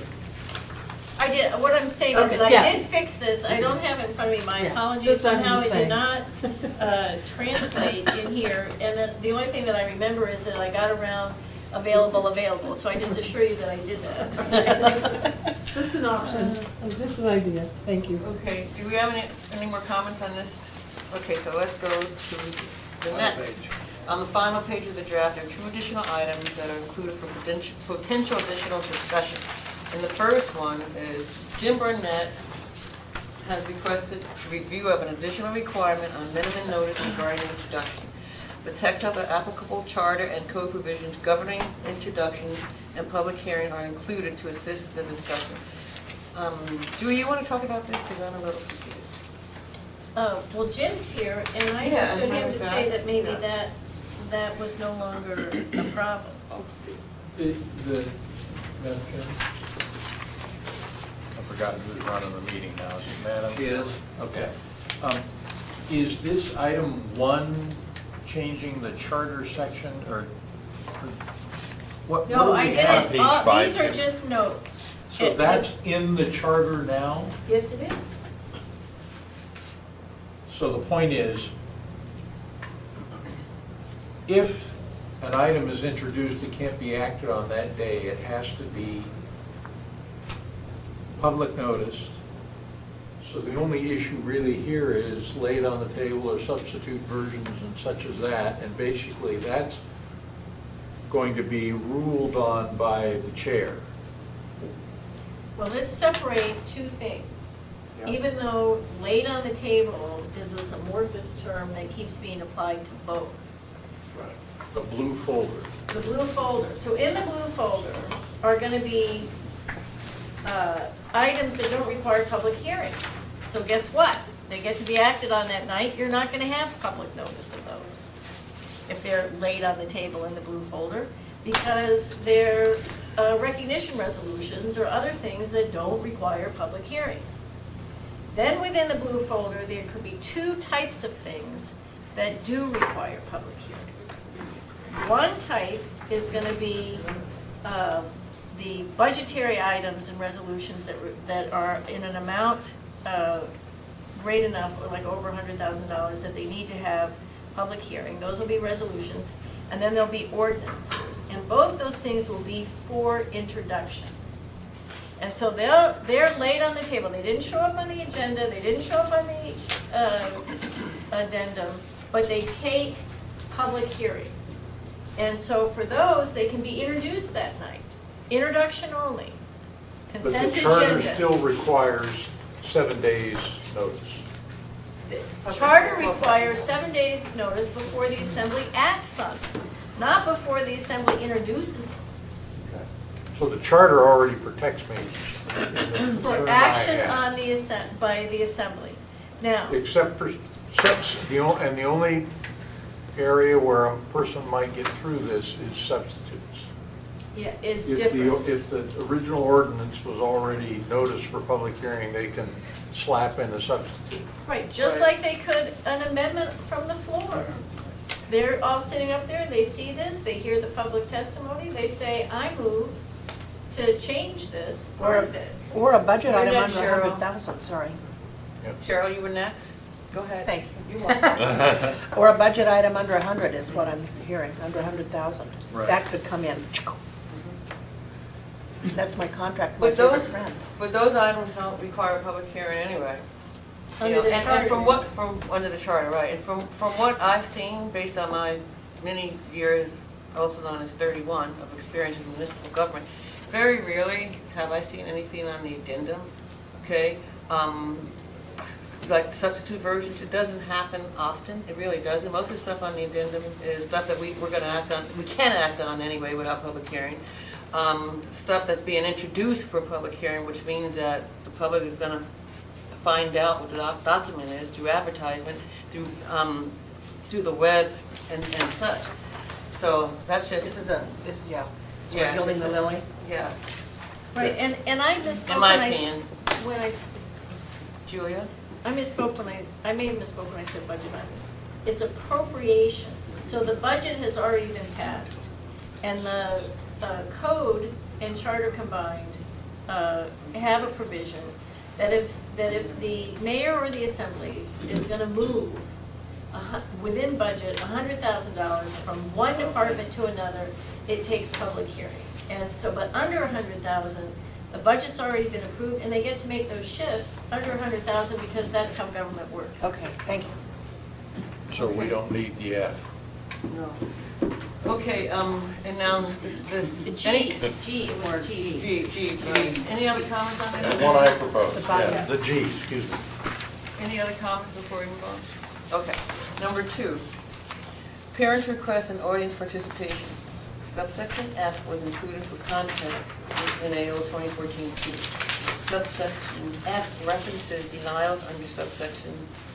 I did, what I'm saying is Okay, that yeah. I did fix this, I don't have it in front of me, my Yeah, apologies, just somehow it did understand. not translate in here, and then the only thing that I remember is that I got around available, so I just assure you that I did that. Just an option, just an idea. Thank you. Okay, do we have any more comments on this? Okay, so let's go to the next. On the final page of the draft, there are 2 additional items that are included for potential additional discussion. And the first one is Jim Burnett has requested review of an additional requirement on minimum notice regarding introduction. The text of the applicable charter and code provisions governing introduction and public hearing are included to assist the discussion. Julie, you want to talk about this, because I'm a little confused. Well, Jim's here, and I Yeah, as a understood matter him of to fact, say that maybe yeah. that was no longer a problem. Madam Chair? I've forgotten who's running the meeting now. Is it Madam? She is. Okay. Is this item 1 changing the charter section, or what? No, what I do we did have? it, Page all, 5, these are Jim. just notes. So that's in the charter now? Yes, it is. So the point is, if an item is introduced, it can't be acted on that day, it has to be public noticed. So the only issue really here is laid on the table or substitute versions and such as that, and basically that's going to be ruled on by the chair. Well, let's separate 2 things. Yeah. Even though laid on the table is this amorphous term that keeps being applied to both. The blue folder. The blue folder, so in the blue folder are gonna be items that don't require public hearing. So guess what? They get to be acted on that night, you're not gonna have public notice of those if they're laid on the table in the blue folder, because they're recognition resolutions or other things that don't require public hearing. Then within the blue folder, there could be 2 types of things that do require public hearing. One type is going to be the budgetary items and resolutions that are in an amount great enough, or like over $100,000, that they need to have public hearing. Those will be resolutions. And then there'll be ordinances. And both those things will be for introduction. And so they're laid on the table. They didn't show up on the agenda, they didn't show up on the addendum, but they take public hearing. And so for those, they can be introduced that night. Introduction only. But the Consent charter agenda. still requires 7 days notice. The charter requires 7 days notice before the assembly acts on it, not before the assembly introduces it. So the charter already protects me concern For I action have. on the by the assembly. Now, Except for, and the only area where a person might get through this is substitutes. yeah, is If different. if the original ordinance was already noticed for public hearing, they can slap in a substitute. Right, just Right. like they could an amendment from the floor. They're all sitting up there, they see this, they hear the public testimony, they say, I move to change this part of it. Or a budget You're item next, under Cheryl. 100,000, sorry. Cheryl, you were next? Go ahead. Thank you. You're welcome. Or a budget item under 100 is what I'm hearing, under 100,000. Right. That could come in. That's my contract, my But favorite those, friend. but those items don't require a public hearing anyway. You Under know, the and charter. under the charter, right, and from what I've seen, based on my many years, also known as 31, of experience in municipal government, very rarely have I seen anything on the addendum, okay? Like substitute versions, it doesn't happen often, it really doesn't. Most of the stuff on the addendum is stuff that we're gonna act on, we can act on anyway without public hearing. Stuff that's being introduced for public hearing, which means that the public is gonna find out what the document is through advertisement, through the web and such. So that's just. Yeah. Yeah, Building the lily. Yeah. Right, and I misspoke In my when I, opinion. when I, Julia? I misspoke when I may have misspoke when I said budget items. It's appropriations, so the budget has already been passed, and the code and charter combined have a provision that if the mayor or the assembly is gonna move within budget $100,000 from one department to another, it takes public hearing. And so, but under 100,000, the budget's already been approved, and they get to make those shifts under 100,000 because that's how government works. Okay, thank you. So we don't need the F. No. Okay, and now this. G, it was G. G. Any other comments on The this? one I proposed, The bottom. yeah, the G, excuse me. Any other comments before we move on? Okay. Number 2, parents' requests and audience participation. Subsection F was included for context in AO 2014-2. Subsection F references denials under subsection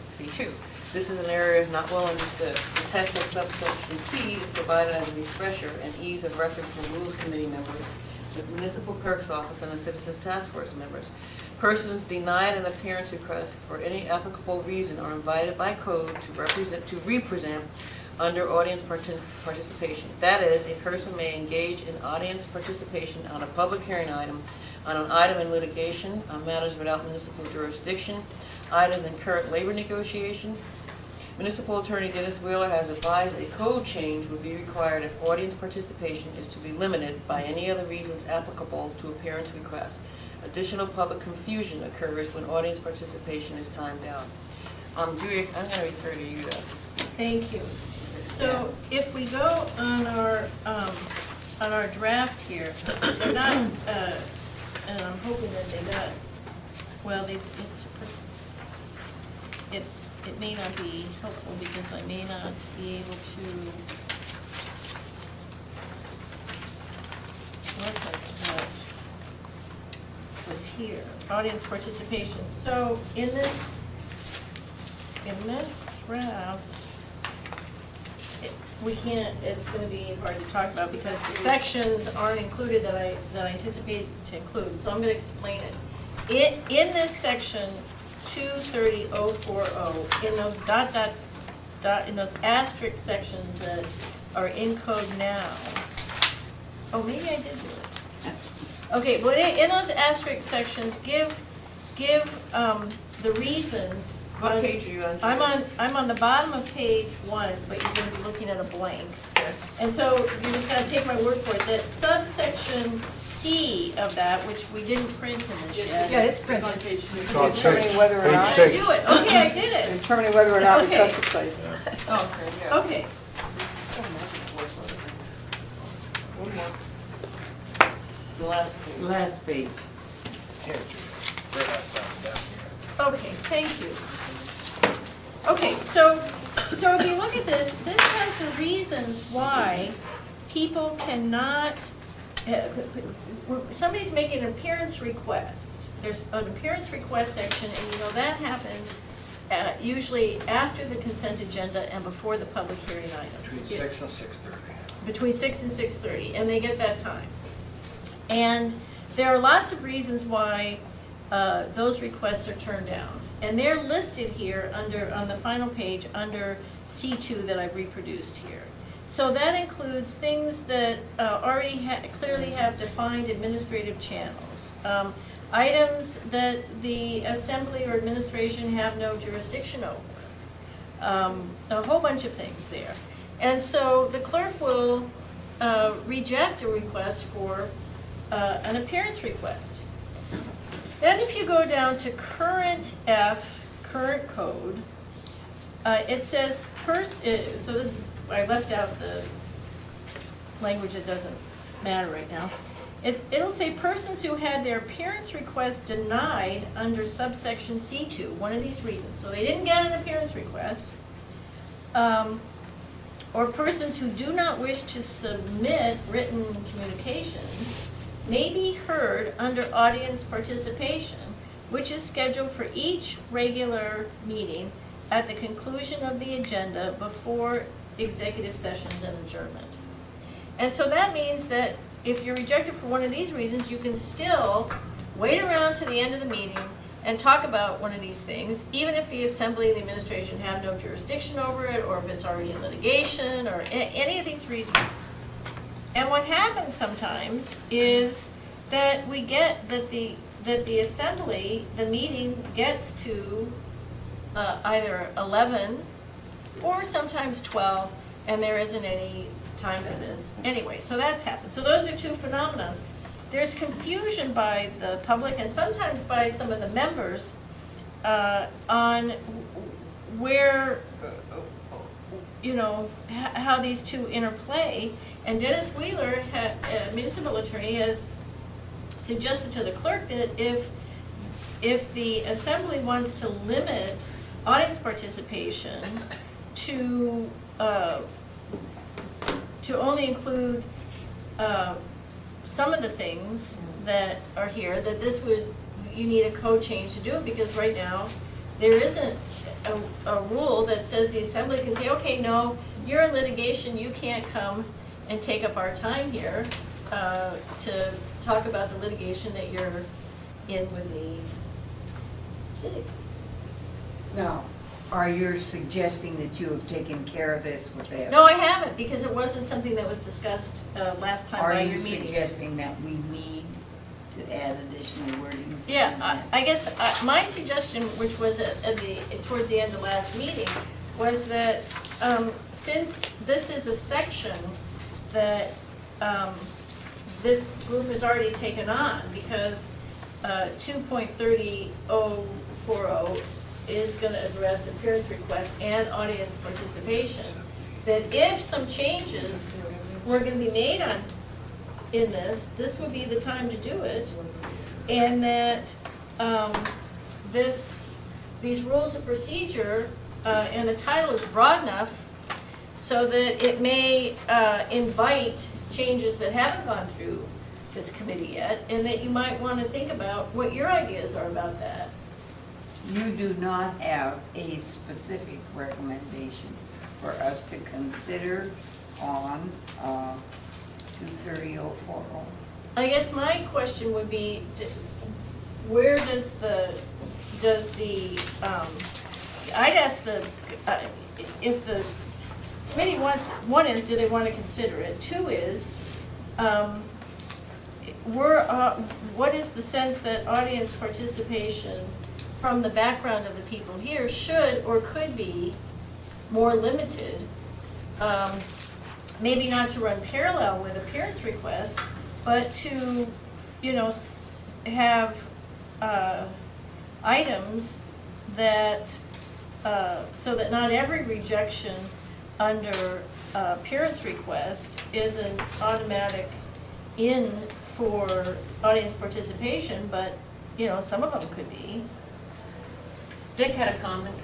C2. This is an area not well understood. The text of subsection C is provided as a refresher and ease of reference for Rules Committee members, the Municipal Clerk's Office, and the Citizens Task Force members. Persons denied an appearance request for any applicable reason are invited by code to represent under audience participation. That is, a person may engage in audience participation on a public hearing item, on an item in litigation, on matters without municipal jurisdiction, item in current labor negotiation. Municipal Attorney Dennis Wheeler has advised a code change would be required if audience participation is to be limited by any other reasons applicable to appearance requests. Additional public confusion occurs when audience participation is timed out. Julia, I'm going to refer to you to. Thank you. So if we go on our draft here, they're not, and I'm hoping that they got, well, it may not be helpful because I may not be able to, what was here, audience participation. So in this draft, we can't, it's gonna be hard to talk about because the sections aren't included that I anticipate to include, so I'm gonna explain it. In this section 230.040, in those in those asterisk sections that are in code now, oh, maybe I did do it. Okay, well, in those asterisk sections, give the reasons. What page are you on? I'm on the bottom of page 1, but you're going to be looking at a blank. And so you're just going to take my word for it, that subsection C of that, which we didn't print in this yet. Yeah, it's It's printed. on page 2. It's on Determining whether or page not- six. Do it, okay, I did it. Determining whether or not Okay. it does place. Oh, okay, yeah. Okay, One more. The last page. Last page. Here, Judy. Right down here. okay, thank you. Okay, so if you look at this, this has the reasons why people cannot somebody's making an appearance request. There's an appearance request section, and you know that happens usually after the consent agenda and before the public hearing items. Between 6 and 6:30. Between 6 and 6:30, and they get that time. And there are lots of reasons why those requests are turned down. And they're listed here on the final page under C2 that I've reproduced here. So that includes things that already clearly have defined administrative channels. Items that the assembly or administration have no jurisdiction over. A whole bunch of things there. And so the clerk will reject a request for an appearance request. Then if you go down to current F, current code, it says, so this is, I left out the language that doesn't matter right now. It'll say persons who had their appearance request denied under subsection C2, one of these reasons. So they didn't get an appearance request. Or persons who do not wish to submit written communication may be heard under audience participation, which is scheduled for each regular meeting at the conclusion of the agenda before executive sessions and adjournment. And so that means that if you're rejected for one of these reasons, you can still wait around to the end of the meeting and talk about one of these things, even if the assembly and the administration have no jurisdiction over it, or if it's already in litigation, or any of these reasons. And what happens sometimes is that we get that the assembly, the meeting gets to either 11 or sometimes 12, and there isn't any time for this anyway. So that's happened. So those are two phenomena. There's confusion by the public and sometimes by some of the members on where, how these two interplay. And Dennis Wheeler, municipal attorney, has suggested to the clerk that if the assembly wants to limit audience participation to only include some of the things that are here, that you need a code change to do it, because right now there isn't a rule that says the assembly can say, okay, no, you're in litigation, you can't come and take up our time here to talk about the litigation that you're in with the city. Now, are you suggesting that you have taken care of this with them? No, I haven't, because it wasn't something that was discussed last time by your meeting. Are you suggesting that we need to add additional wording? Yeah, I guess my suggestion, which was towards the end of last meeting, was that since this is a section that this group has already taken on, because 2.30.040 is going to address appearance requests and audience participation, that if some changes were going to be made in this would be the time to do it, and that these rules of procedure and the title is broad enough so that it may invite changes that haven't gone through this committee yet, and that you might want to think about what your ideas are about that. You do not have a specific recommendation for us to consider on 230.040? I guess my question would be, where does I'd ask if the committee wants, one is, do they want to consider it? Two is, what is the sense that audience participation from the background of the people here should or could be more limited, maybe not to run parallel with appearance requests, but to, have items that, so that not every rejection under appearance request is an automatic in for audience participation, but, some of them could be. Dick had a comment.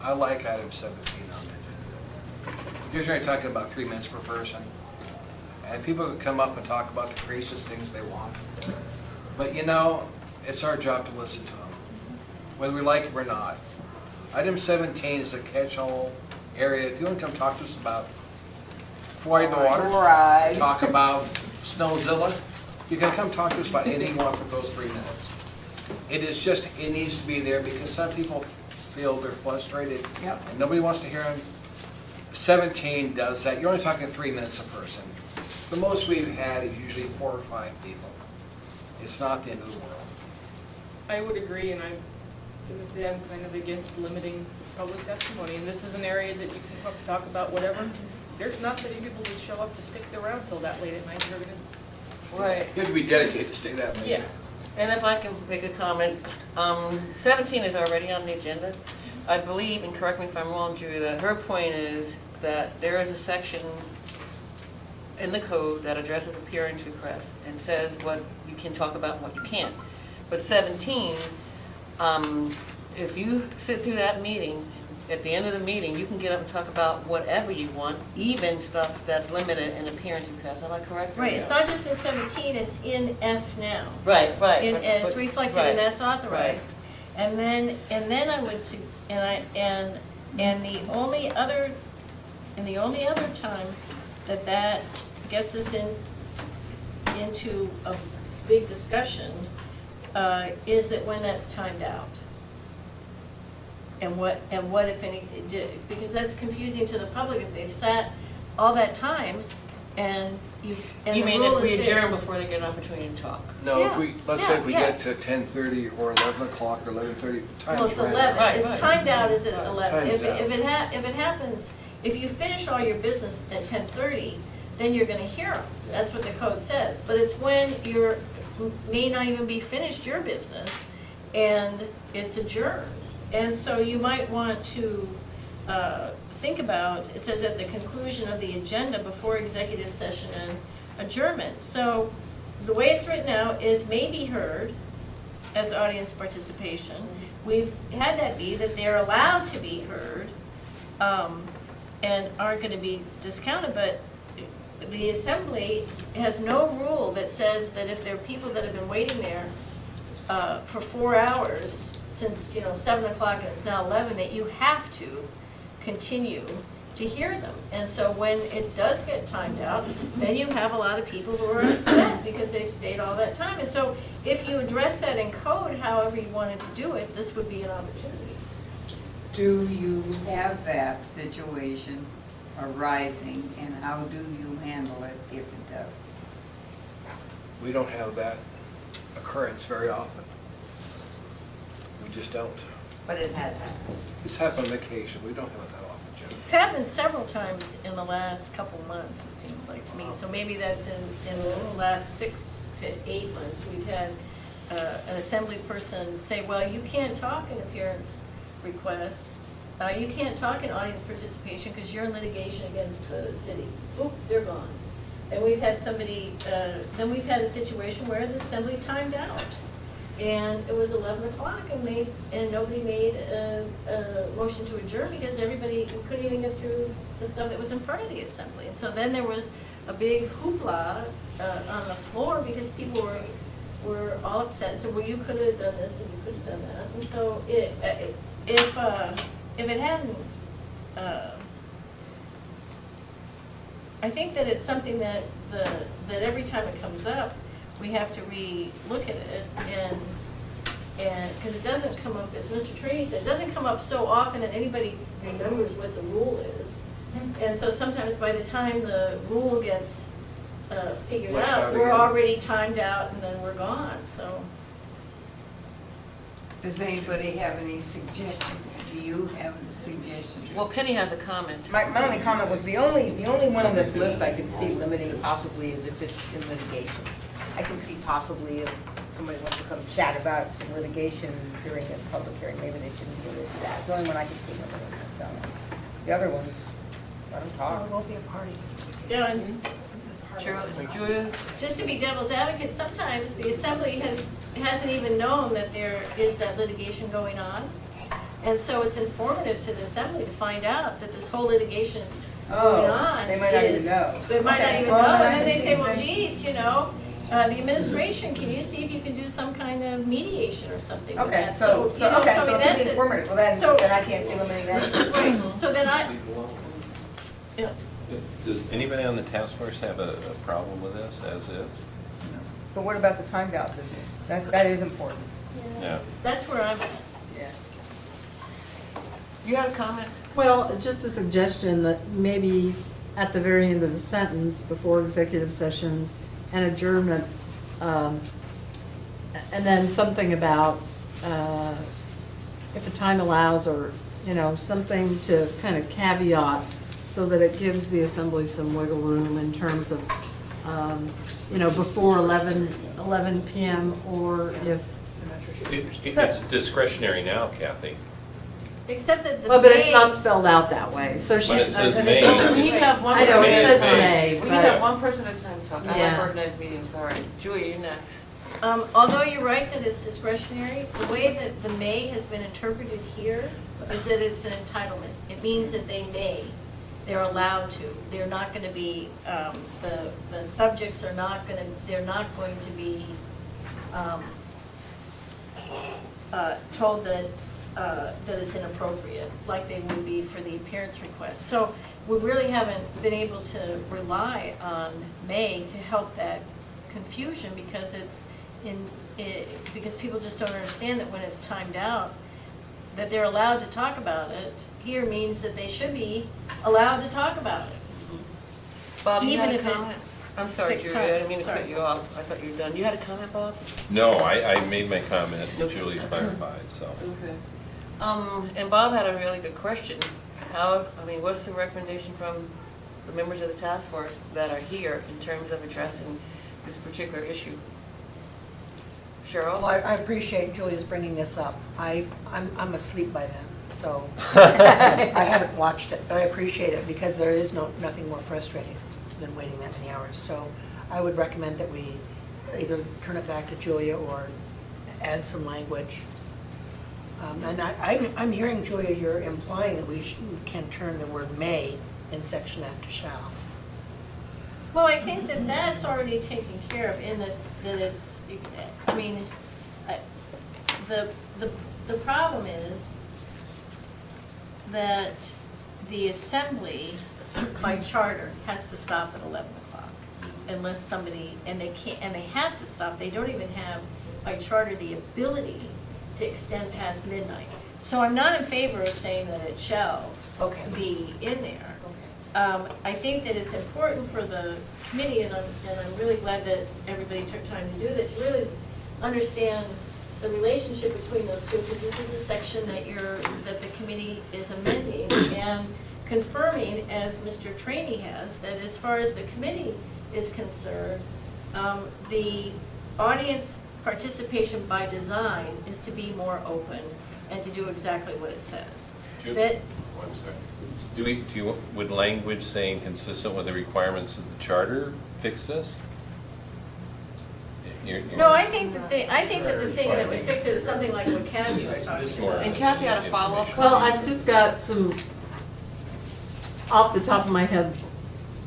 I like item 17 on the agenda. Because you're only talking about 3 minutes per person. and people can come up and talk about the craziest things they want. But you know, it's our job to listen to them, whether we like it or not. Item 17 is a catch-all area. If you want to come talk to us about fluoride in the water, Right. talk about Snowzilla, you can come talk to us about anything you want for those 3 minutes. It is just, it needs to be there because some people feel they're frustrated. Yep. And nobody wants to hear them. 17 does that. You're only talking 3 minutes a person. The most we've had is usually 4 or 5 people. It's not the end of the world. I would agree, and I'm gonna say I'm kind of against limiting public testimony, and this is an area that you can come talk about whatever. There's not many people that show up to stick around till that late at night. They're gonna, Right. You have to be dedicated to stay that late. yeah. And if I can make a comment, 17 is already on the agenda. I believe, and correct me if I'm wrong, Julie, that her point is that there is a section in the code that addresses appearance requests and says what you can talk about and what you can't. But 17, if you sit through that meeting, at the end of the meeting, you can get up and talk about whatever you want, even stuff that's limited in appearance requests. Am I correct? Right, it's not just in 17, it's in F now. Right, right. And but- it's but- reflected right. and that's authorized. And then I would, and the only other time that gets us into a big discussion is that when that's timed out. And what if anything, because that's confusing to the public if they've sat all that time and You the mean rule if we is there. adjourn before they get an opportunity to talk? No, if Yeah, we, let's say if we yeah, get to 10:30 or 11 o'clock or 11:30, Well, time's it's ran 11, out. Right, it's right. timed out is at 11. Time's If out. it happens, if you finish all your business at 10:30, then you're gonna hear them. That's what the code says. But it's when you're, may not even be finished your business and it's adjourned. And so you might want to think about, it says at the conclusion of the agenda before executive session and adjournment. So the way it's written out is may be heard as audience participation. We've had that be that they're allowed to be heard and aren't going to be discounted, but the assembly has no rule that says that if there are people that have been waiting there for 4 hours since 7 o'clock and it's now 11, that you have to continue to hear them. And so when it does get timed out, then you have a lot of people who are upset because they've stayed all that time. And so if you address that in code, however you wanted to do it, this would be an opportunity. Do you have that situation arising, and how do you handle it if it does? We don't have that occurrence very often. We just don't. But it has happened. It's happened on occasion. We don't have it that often, Jim. It's happened several times in the last couple months, it seems like to me. So maybe that's in the last 6 to 8 months. We've had an assembly person say, well, you can't talk in appearance request. You can't talk in audience participation because you're in litigation against the city. Oop, they're gone. And we've had somebody, then we've had a situation where the assembly timed out. And it was 11 o'clock and nobody made a motion to adjourn because everybody couldn't even get through the stuff that was in front of the assembly. And so then there was a big hoopla on the floor because people were all upset and said, well, you could have done this and you could have done that. And so if it hadn't, I think that it's something that every time it comes up, we have to re-look at it and because it doesn't come up, as Mr. Trini said, it doesn't come up so often that anybody remembers what the rule is. And so sometimes by the time the rule gets figured Flushed out, out we're again. already timed out and then we're gone, so. Does anybody have any suggestions? Do you have a suggestion? Well, Penny has a comment. My only comment was the only one on this list I could see limiting it possibly is if it's in litigation. I can see possibly if somebody wants to come chat about some litigation during a public hearing, maybe they shouldn't do it. That's the only one I can see limiting it. So the other ones, let them talk. Won't be a party. Yeah, and Julia? just to be devil's advocate, sometimes the assembly hasn't even known that there is that litigation going on. And so it's informative to the assembly to find out that this whole litigation going on they might not even is- know. They might not Okay, even well, know, then and I then they can say, see well, that- geez, the administration, can you see if you can do some kind of mediation or something with Okay, that? so, you know, okay, I so mean, it's that's it. informative, well, then, So- then I can't see limiting that. Right, so then I, yeah, Does anybody on the task force have a problem with this as is? But what about the timed out business? That is important. Yeah. that's where I'm at. Yeah. You had a comment? Well, just a suggestion that maybe at the very end of the sentence, before executive sessions and adjournment, and then something about if the time allows, or, something to kind of caveat so that it gives the assembly some wiggle room in terms of, before 11 PM, or if, It's discretionary now, Kathy. Except that the well, but it's May- not spelled out that way, so she. But it says I- May. We need to have one. I know, it May says is May. May, We but. need to have one person at a time talk. I like Yeah. organized meetings, sorry. Julie, you're next. Although you're right that it's discretionary, the way that the may has been interpreted here is that it's an entitlement. It means that they may, they're allowed to. They're not going to be, the subjects are not going to, they're not going to be told that it's inappropriate, like they would be for the appearance request. So we really haven't been able to rely on may to help that confusion, because because people just don't understand that when it's timed out, that they're allowed to talk about it. Here means that they should be allowed to talk about it. Bob, you Even had a if it comment? I'm sorry, takes Julie, time. I didn't mean to Sorry. cut you off. I thought you were done. You had a comment, Bob? No, I made my comment, Julie clarified, so. Okay. And Bob had a really good question. What's the recommendation from the members of the task force that are here in terms of addressing this particular issue? Cheryl? Well, I appreciate Julia's bringing this up. I'm asleep by then, so I haven't watched it, but I appreciate it because there is nothing more frustrating than waiting that many hours. So I would recommend that we either turn it back to Julia or add some language. And I'm hearing, Julia, you're implying that we can turn the word may in section after shall. Well, I think that that's already taken care of in that it's, the problem is that the assembly by charter has to stop at 11 o'clock unless somebody, and they have to stop, they don't even have by charter the ability to extend past midnight. So I'm not in favor of saying that it shall be in there. I think that it's important for the committee, and I'm really glad that everybody took time to do that, to really understand the relationship between those two, because this is a section that the committee is amending and confirming, as Mr. Trainee has, that as far as the committee is concerned, the audience participation by design is to be more open and to do exactly what it says. That I'm sorry. Would language saying consistent with the requirements of the charter fix this? No, I think that the thing that would fix it is something like what Kathy was talking Just more about. And Kathy had a follow-up. Well, I've just got some, off the top of my head,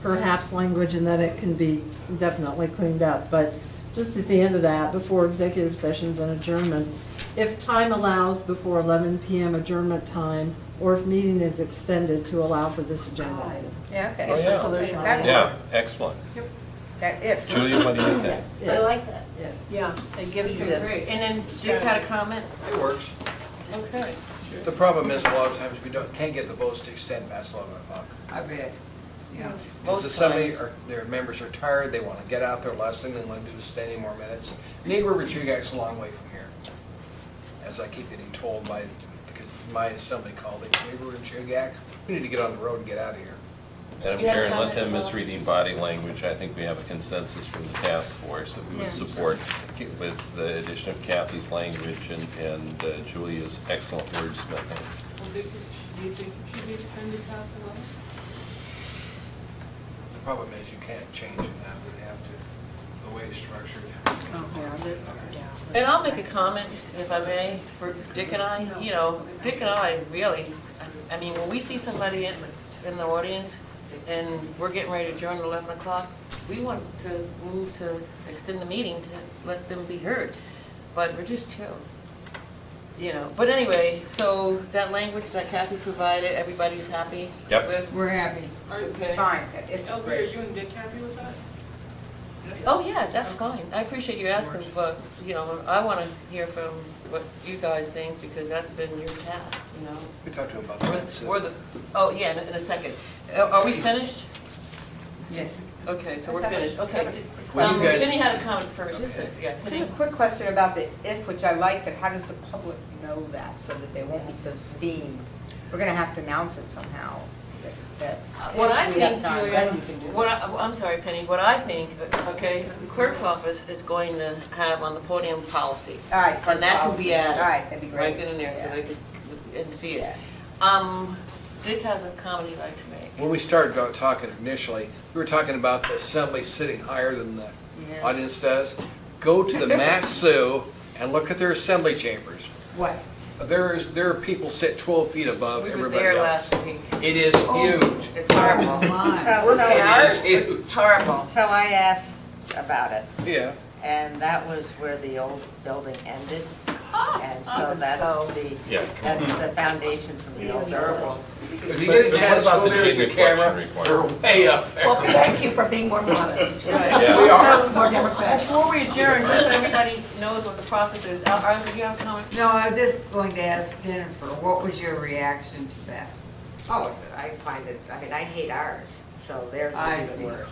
perhaps language, and then it can be definitely cleaned up. But just at the end of that, before executive sessions and adjournment, if time allows before 11 PM adjournment time, or if meeting is extended to allow for this agenda item. Yeah, okay. It's the solution. Yeah, excellent. That if. Julia, what do you think? Yes. I like that. Yeah. Yeah, it gives you Okay, the. great. And then Dick had a comment? It works. Okay. The problem is, a lot of times we can't get the votes to extend past 11 o'clock. I bet. Yeah. Because assembly, their members are tired, they want to get out there, last thing they want to do is stay any more minutes. Needle River Chugac's a long way from here, as I keep getting told by my assembly colleagues. Needle River Chugac, we need to get on the road and get out of here. Madam You had a Chair, unless I'm comment, Bob? misreading body language, I think we have a consensus from the task force that we Yeah. would support with the addition of Kathy's language and Julia's excellent wordsmithing. Well, Dick, do you think it should be extended past 11? The problem is you can't change it now, we have to, the way it's structured. Oh, yeah. And I'll make a comment, if I may, for Dick and I. Dick and I really, when we see somebody in the audience and we're getting ready to adjourn at 11 o'clock, we want to move to extend the meeting to let them be heard. But we're just two. But anyway, so that language that Kathy provided, everybody's happy Yep. with? We're happy. Okay. Fine, it's LB, are great. you and Dick happy with that? Oh, yeah, that's fine. I appreciate you asking, but, I want to hear from what you guys think, because that's been your task, We talked to him about that. Oh, yeah, in a second. Are we finished? Yes. Okay, so we're finished, okay. Well, you guys- Penny had a comment first. Okay. Yeah, Just Penny. a quick question about the if, which I like, but how does the public know that, so that they won't be so steamed? We're gonna have to announce it somehow, that What I if we have think, time, Julia, then you can do it. I'm sorry, Penny, what I think, okay, the clerk's office is going to have on the podium policy. All right. And that can be policy. added. All right, that'd be great. Right then and there, so Yeah. they could look and see it. Yeah. Dick has a comment he'd like to make. When we started talking initially, we were talking about the assembly sitting higher than the Yeah. audience does. Go to the Mat-Su and look at their assembly chambers. What? There are people sit 12 feet above We were everybody there else. last week. It is huge. It's horrible. My. It is huge. It's horrible. So I asked about it, Yeah. and that was where the old building ended. And so that's Yeah. the foundation from the old building. If you get a chance, What about go the there with your gene collection camera. They're requirement? way up there. Well, thank you for being more modest. Yeah. We are. More democratic. Before we adjourn, just so everybody knows what the process is, Arthur, do you have a comment? No, I was just going to ask Jennifer, what was your reaction to that? Oh, I find it, I hate ours, so theirs I is see. even worse.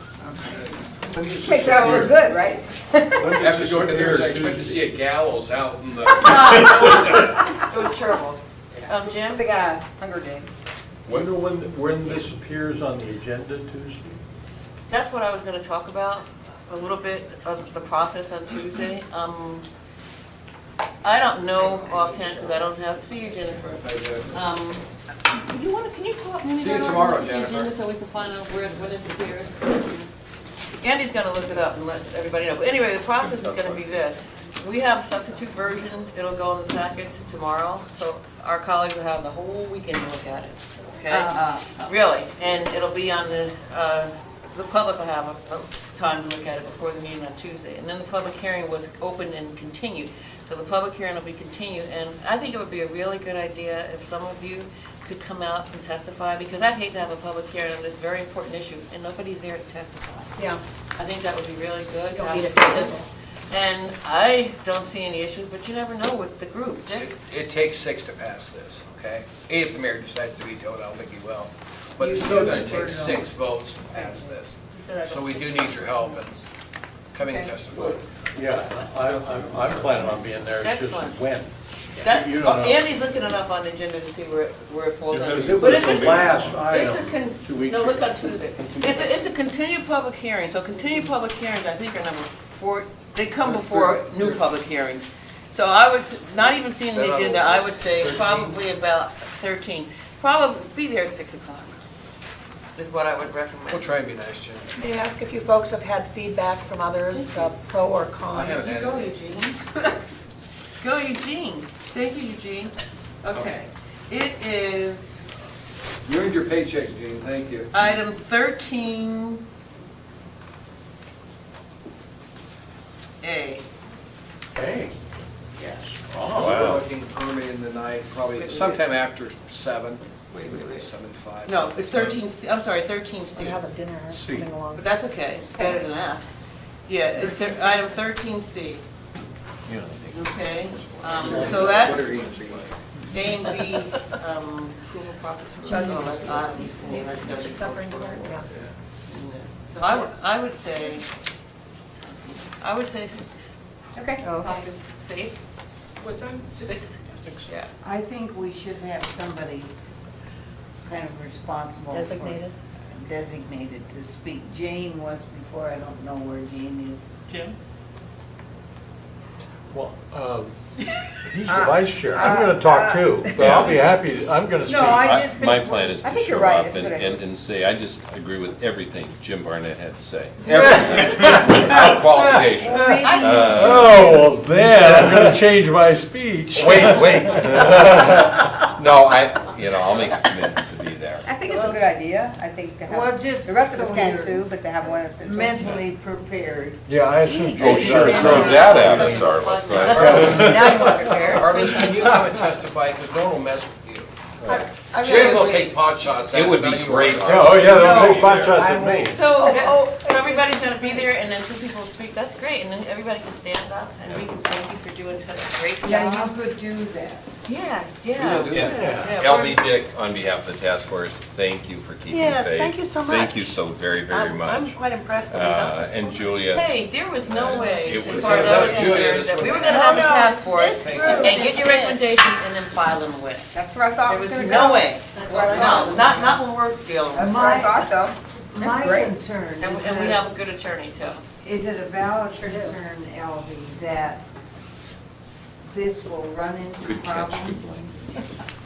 Okay. Makes us look good, right? After going to theirs, I expect to see a gallows out in the. It was terrible. Jim? They got Hunger Games. Wonder when this appears on the agenda Tuesday? That's what I was gonna talk about, a little bit of the process on Tuesday. I don't know offhand, because I don't have, see you, Jennifer. Can you pull up? See you tomorrow, the Jennifer. agenda so we can find out when this appears? Andy's gonna look it up and let everybody know. But anyway, the process is gonna be this. We have a substitute version, it'll go in the packets tomorrow, so our colleagues will have the whole weekend to look at it, okay? Really, and it'll be on the public will have a time to look at it before the meeting on Tuesday. And then the public hearing was open and continued. So the public hearing will be continued, and I think it would be a really good idea if some of you could come out and testify, because I'd hate to have a public hearing on this very important issue and nobody's there to testify. Yeah. I think that would be really good. to Don't have need it. presence. And I don't see any issues, but you never know with the group. Dick? It takes 6 to pass this, okay? If the mayor decides to veto it, I don't think he will. But it's still gonna take 6 votes to pass this. So we do need your help in coming and testifying. Yeah, I'm planning on being there, it's just Excellent. when. That, You don't know. Andy's looking it up on the agenda to see where it falls under. Because it But was if it's the last It's item a 2 weeks no, look ago. on Tuesday. If it's a continued public hearing, so continued public hearings, I think are number 4, they come before new public hearings. So I would, not even seeing the agenda, I would say probably about 13. Probably be there at 6 o'clock, is what I would We'll recommend. try and be nice, Jim. May I ask if you folks have had feedback from others, pro or con? I haven't You had go, any. Eugene. Go, Eugene. Thank you, Eugene. Okay. It is You earned your paycheck, Gene, thank you. item 13A. Hey, Yes. oh, We're Wow. looking early in the night, probably sometime after 7, 7 to 5. No, it's 13C, I'm sorry, 13C. I have a dinner See. coming along. But that's okay, it's better than that. Yeah, it's item 13C, Yeah. okay? So that, What are you eating? A and B, approval process. Oh, that's items. Yeah, that's gotta be Suffering postponed. part, yeah. So I would say 6. Okay. Talk is safe, What time? 6. Yeah. I think we should have somebody kind of responsible. for- Designated? Designated to speak. Jane was before, I don't know where Jane is. Jim? well, he's the vice chair, I'm gonna talk too, but I'll be happy, I'm gonna speak. No, I just think. My plan is I to think you're show right. up It's a and, good idea. and say, I just agree with everything Jim Barnett had to say. Everything, without qualification. Oh, well then, I'm gonna change my speech. Wait. No, I'll make a commitment to be there. I think it's a good idea, I think to Well, have, just the rest of us so can you're too, but to have one at the. mentally prepared. Yeah, I assume. Oh, sure, throw that at us, Arliss. Now you want to prepare. Arliss, can you come and testify, because no one will mess with you. I Jim really will agree. take pot shots at It would us, be not you, great. Arliss. Oh, yeah, they'll take pot shots at me. So, so everybody's gonna be there, and then two people will speak, that's great, and then everybody can stand up, and we can thank you for doing such a great Yeah, job. you could do that. Yeah, Yeah, do yeah. that. Yeah, LB Dick, on behalf of the task force, thank you for keeping faith. Yes, thank you so Thank much. you so very, very I'm much. quite impressed that we got this. And Julia, Hey, there was no way, It as was- far as I was Julia, concerned, this that we one. were gonna have a No, task force this and group, get this your group. recommendations and then file them away. That's where I thought There it was was gonna no go. way. That's what I thought. No, not when we're dealing with That's it. what I thought though. My great. concern is And we that- have a good attorney too. Is it a valid concern, LB, that this will run into good catch. problems?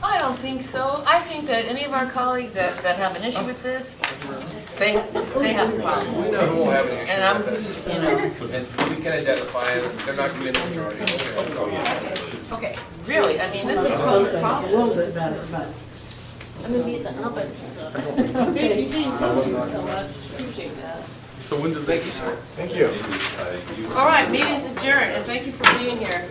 I don't think so. I think that any of our colleagues that have an issue with this, they have a problem. We know who will have an issue And I'm, with this. you know, And we can identify them, they're not gonna be the majority. okay, really, I mean, this is a A little process. bit better, but. I'm gonna be at the opposite side. Thank you so much, appreciate that. Thank you, sir. Thank you. All right, meeting's adjourned, and thank you for being here.